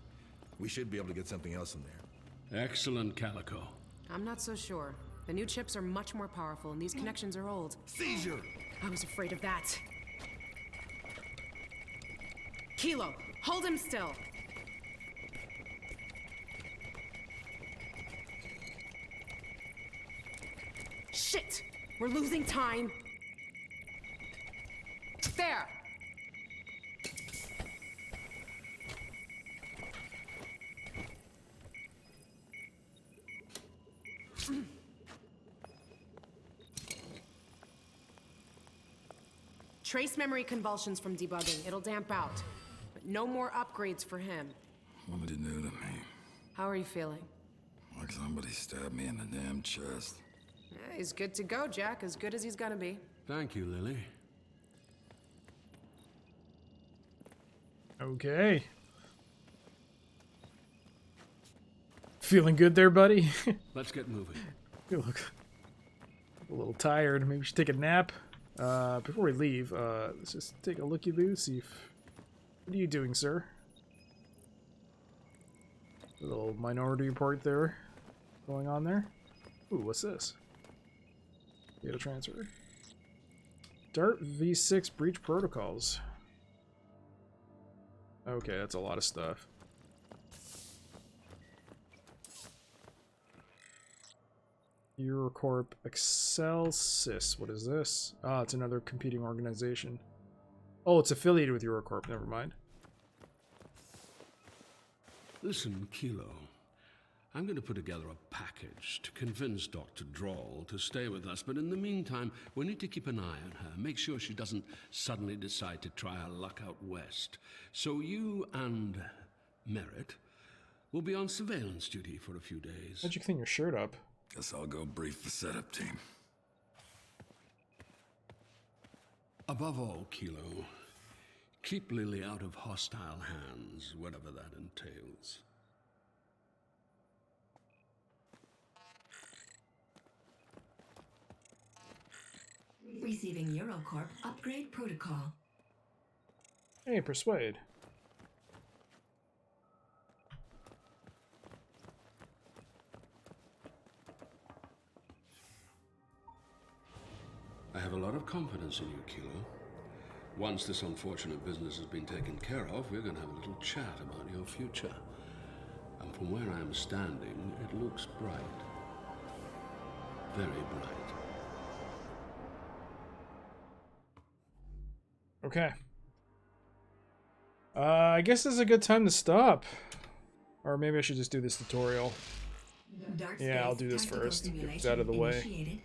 We should be able to get something else in there. Excellent, Calico. I'm not so sure. The new chips are much more powerful, and these connections are old. Seizure! I was afraid of that. Kilo, hold him still. Shit! We're losing time. There! Trace memory convulsions from debugging. It'll damp out. But no more upgrades for him. What did you do to me? How are you feeling? Like somebody stabbed me in the damn chest. Yeah, he's good to go, Jack. As good as he's gonna be. Thank you, Lily. Okay. Feeling good there, buddy? Let's get moving. You look a little tired. Maybe we should take a nap. Before we leave, let's just take a looky-loo, see if... What are you doing, sir? A little minority report there going on there. Ooh, what's this? Data transfer. Dart V6 breach protocols. Okay, that's a lot of stuff. Eurocorp Excelsis. What is this? Ah, it's another competing organization. Oh, it's affiliated with Eurocorp. Never mind. Listen, Kilo. I'm going to put together a package to convince Dr. Droll to stay with us, but in the meantime, we need to keep an eye on her. Make sure she doesn't suddenly decide to try her luck out west. So you and Merritt will be on surveillance duty for a few days. How'd you clean your shirt up? Guess I'll go brief the setup team. Above all, Kilo, keep Lily out of hostile hands, whatever that entails. Receiving Eurocorp upgrade protocol. Hey, persuade. I have a lot of confidence in you, Kilo. Once this unfortunate business has been taken care of, we're going to have a little chat about your future. And from where I am standing, it looks bright. Very bright. Okay. I guess this is a good time to stop. Or maybe I should just do this tutorial. Yeah, I'll do this first. Get this out of the way. Initiated.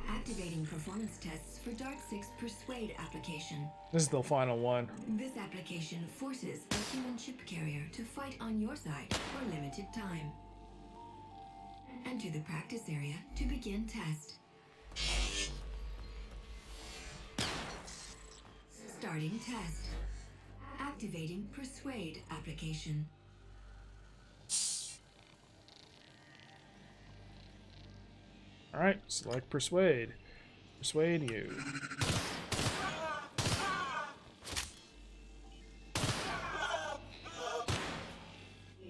Activating performance tests for Dart 6 Persuade application. This is the final one. This application forces a human ship carrier to fight on your side for a limited time. Enter the practice area to begin test. Starting test. Activating Persuade application. Alright, select Persuade. Persuade you.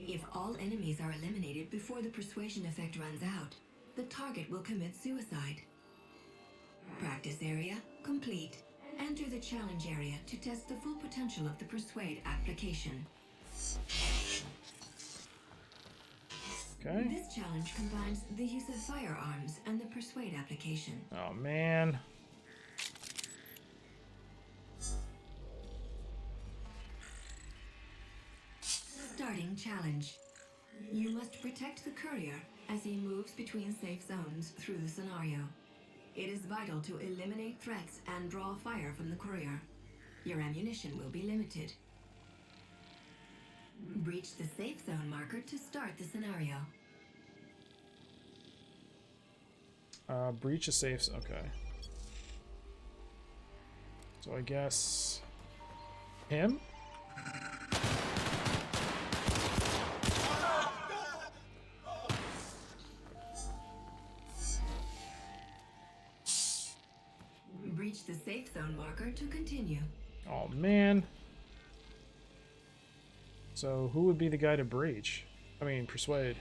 If all enemies are eliminated before the persuasion effect runs out, the target will commit suicide. Practice area complete. Enter the challenge area to test the full potential of the Persuade application. Okay. This challenge combines the use of firearms and the Persuade application. Oh, man. Starting challenge. You must protect the courier as he moves between safe zones through the scenario. It is vital to eliminate threats and draw fire from the courier. Your ammunition will be limited. Breach the safe zone marker to start the scenario. Breach a safe zone. Okay. So I guess him? Breach the safe zone marker to continue. Oh, man. So who would be the guy to breach? I mean, persuade.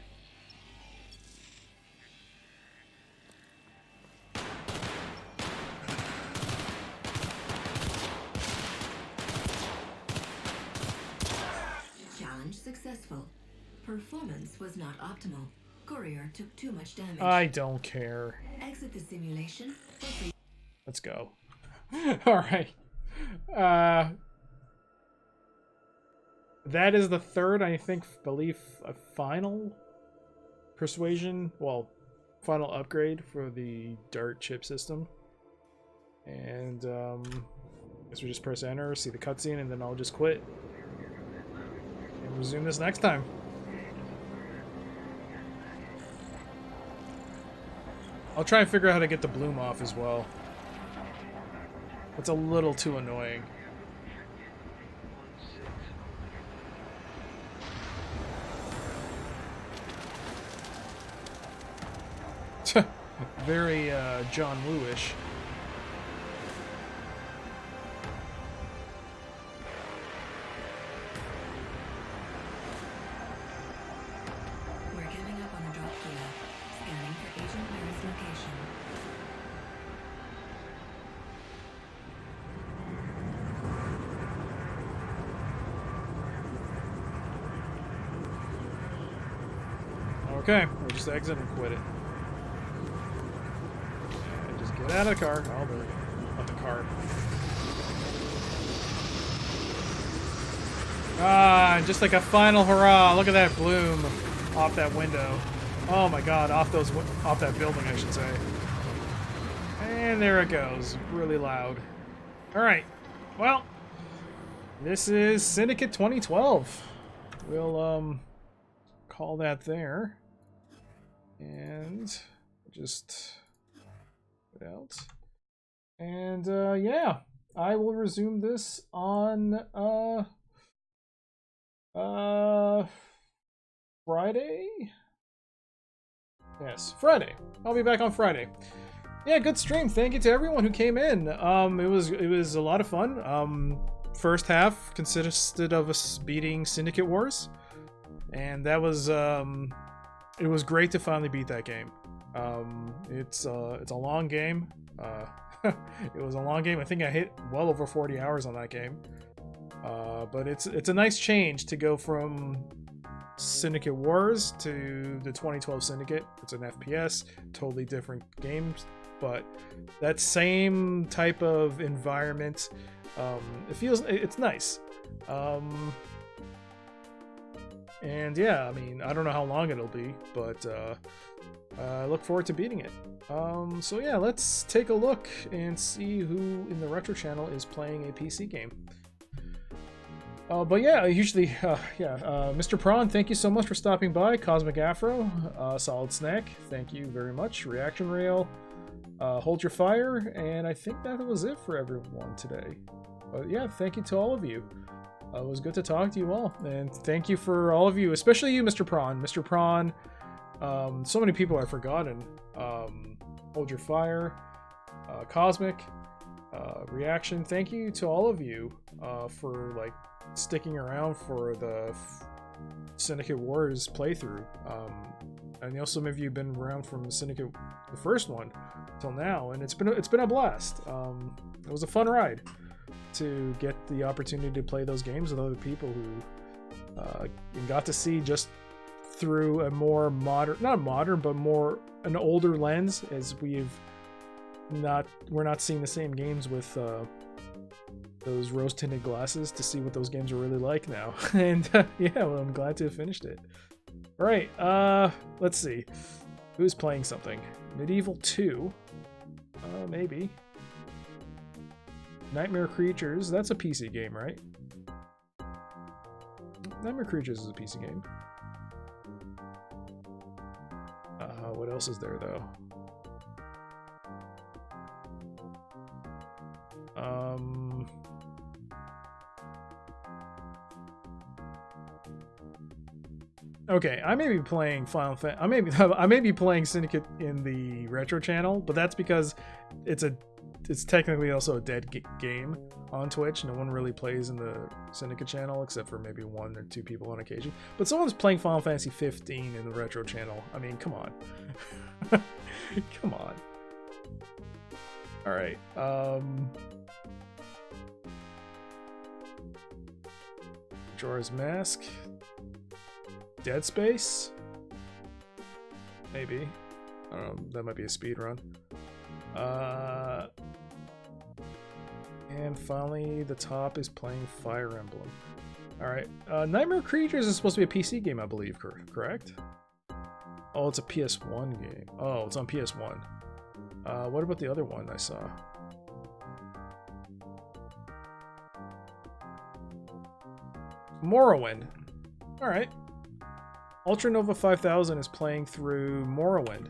Challenge successful. Performance was not optimal. Courier took too much damage. I don't care. Exit the simulation for free. Let's go. Alright. That is the third, I think, believe, a final persuasion, well, final upgrade for the Dart chip system. And guess we just press enter, see the cutscene, and then I'll just quit and resume this next time. I'll try and figure out how to get the bloom off as well. It's a little too annoying. Very John Woo-ish. We're giving up on the drop kilo. Scanning for Agent Mary's location. Okay, we'll just exit and quit it. And just get out of the car. Oh, there we go. Not the car. Ah, just like a final hurrah. Look at that bloom off that window. Oh my god, off that building, I should say. And there it goes. Really loud. Alright. Well, this is Syndicate 2012. We'll call that there. And just put out. And yeah, I will resume this on Friday? Yes, Friday. I'll be back on Friday. Yeah, good stream. Thank you to everyone who came in. It was a lot of fun. First half consisted of us beating Syndicate Wars, and that was it was great to finally beat that game. It's a long game. It was a long game. I think I hit well over 40 hours on that game. But it's a nice change to go from Syndicate Wars to the 2012 Syndicate. It's an FPS, totally different games, but that same type of environment. It's nice. And yeah, I mean, I don't know how long it'll be, but I look forward to beating it. So yeah, let's take a look and see who in the Retro channel is playing a PC game. But yeah, usually, Mr. Prawn, thank you so much for stopping by. Cosmic Afro, Solid Snack, thank you very much. Reaction Rail, Hold Your Fire, and I think that was it for everyone today. But yeah, thank you to all of you. It was good to talk to you all, and thank you for all of you, especially you, Mr. Prawn. Mr. Prawn, so many people I've forgotten. Hold Your Fire, Cosmic, Reaction. Thank you to all of you for like sticking around for the Syndicate Wars playthrough. I know some of you have been around from Syndicate, the first one, till now, and it's been a blast. It was a fun ride to get the opportunity to play those games with other people who got to see just through a more modern, not modern, but more an older lens, as we're not seeing the same games with those rose-tinted glasses to see what those games are really like now. And yeah, well, I'm glad to have finished it. All right, let's see. Who's playing something? Medieval 2? Maybe. Nightmare Creatures, that's a PC game, right? Nightmare Creatures is a PC game. What else is there, though? Okay, I may be playing Final Fantasy. I may be playing Syndicate in the Retro channel, but that's because it's technically also a dead game on Twitch. No one really plays in the Syndicate channel except for maybe 1 or 2 people on occasion. But someone's playing Final Fantasy 15 in the Retro channel. I mean, come on. Come on. All right. Majora's Mask. Dead Space? Maybe. I don't know, that might be a speed run. And finally, the top is playing Fire Emblem. Alright, Nightmare Creatures is supposed to be a PC game, I believe, correct? Oh, it's a PS1 game. Oh, it's on PS1. What about the other one I saw? Morrowind. Alright. Ultranova 5000 is playing through Morrowind.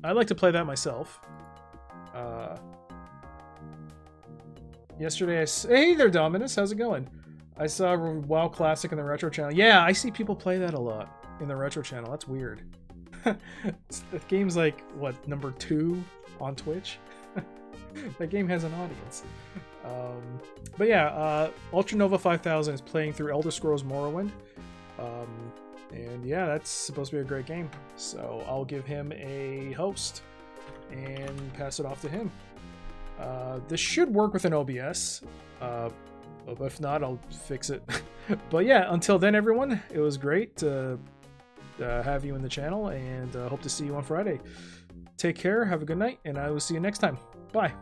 I like to play that myself. Yesterday hey there, Dominus, how's it going? I saw WoW Classic in the Retro channel. Yeah, I see people play that a lot in the Retro channel. That's weird. That game's like, what, number 2 on Twitch? That game has an audience. But yeah, Ultranova 5000 is playing through Elder Scrolls Morrowind. And yeah, that's supposed to be a great game. So I'll give him a host and pass it off to him. This should work with an OBS. If not, I'll fix it. But yeah, until then, everyone, it was great to have you in the channel, and hope to see you on Friday. Take care, have a good night, and I will see you next time. Bye.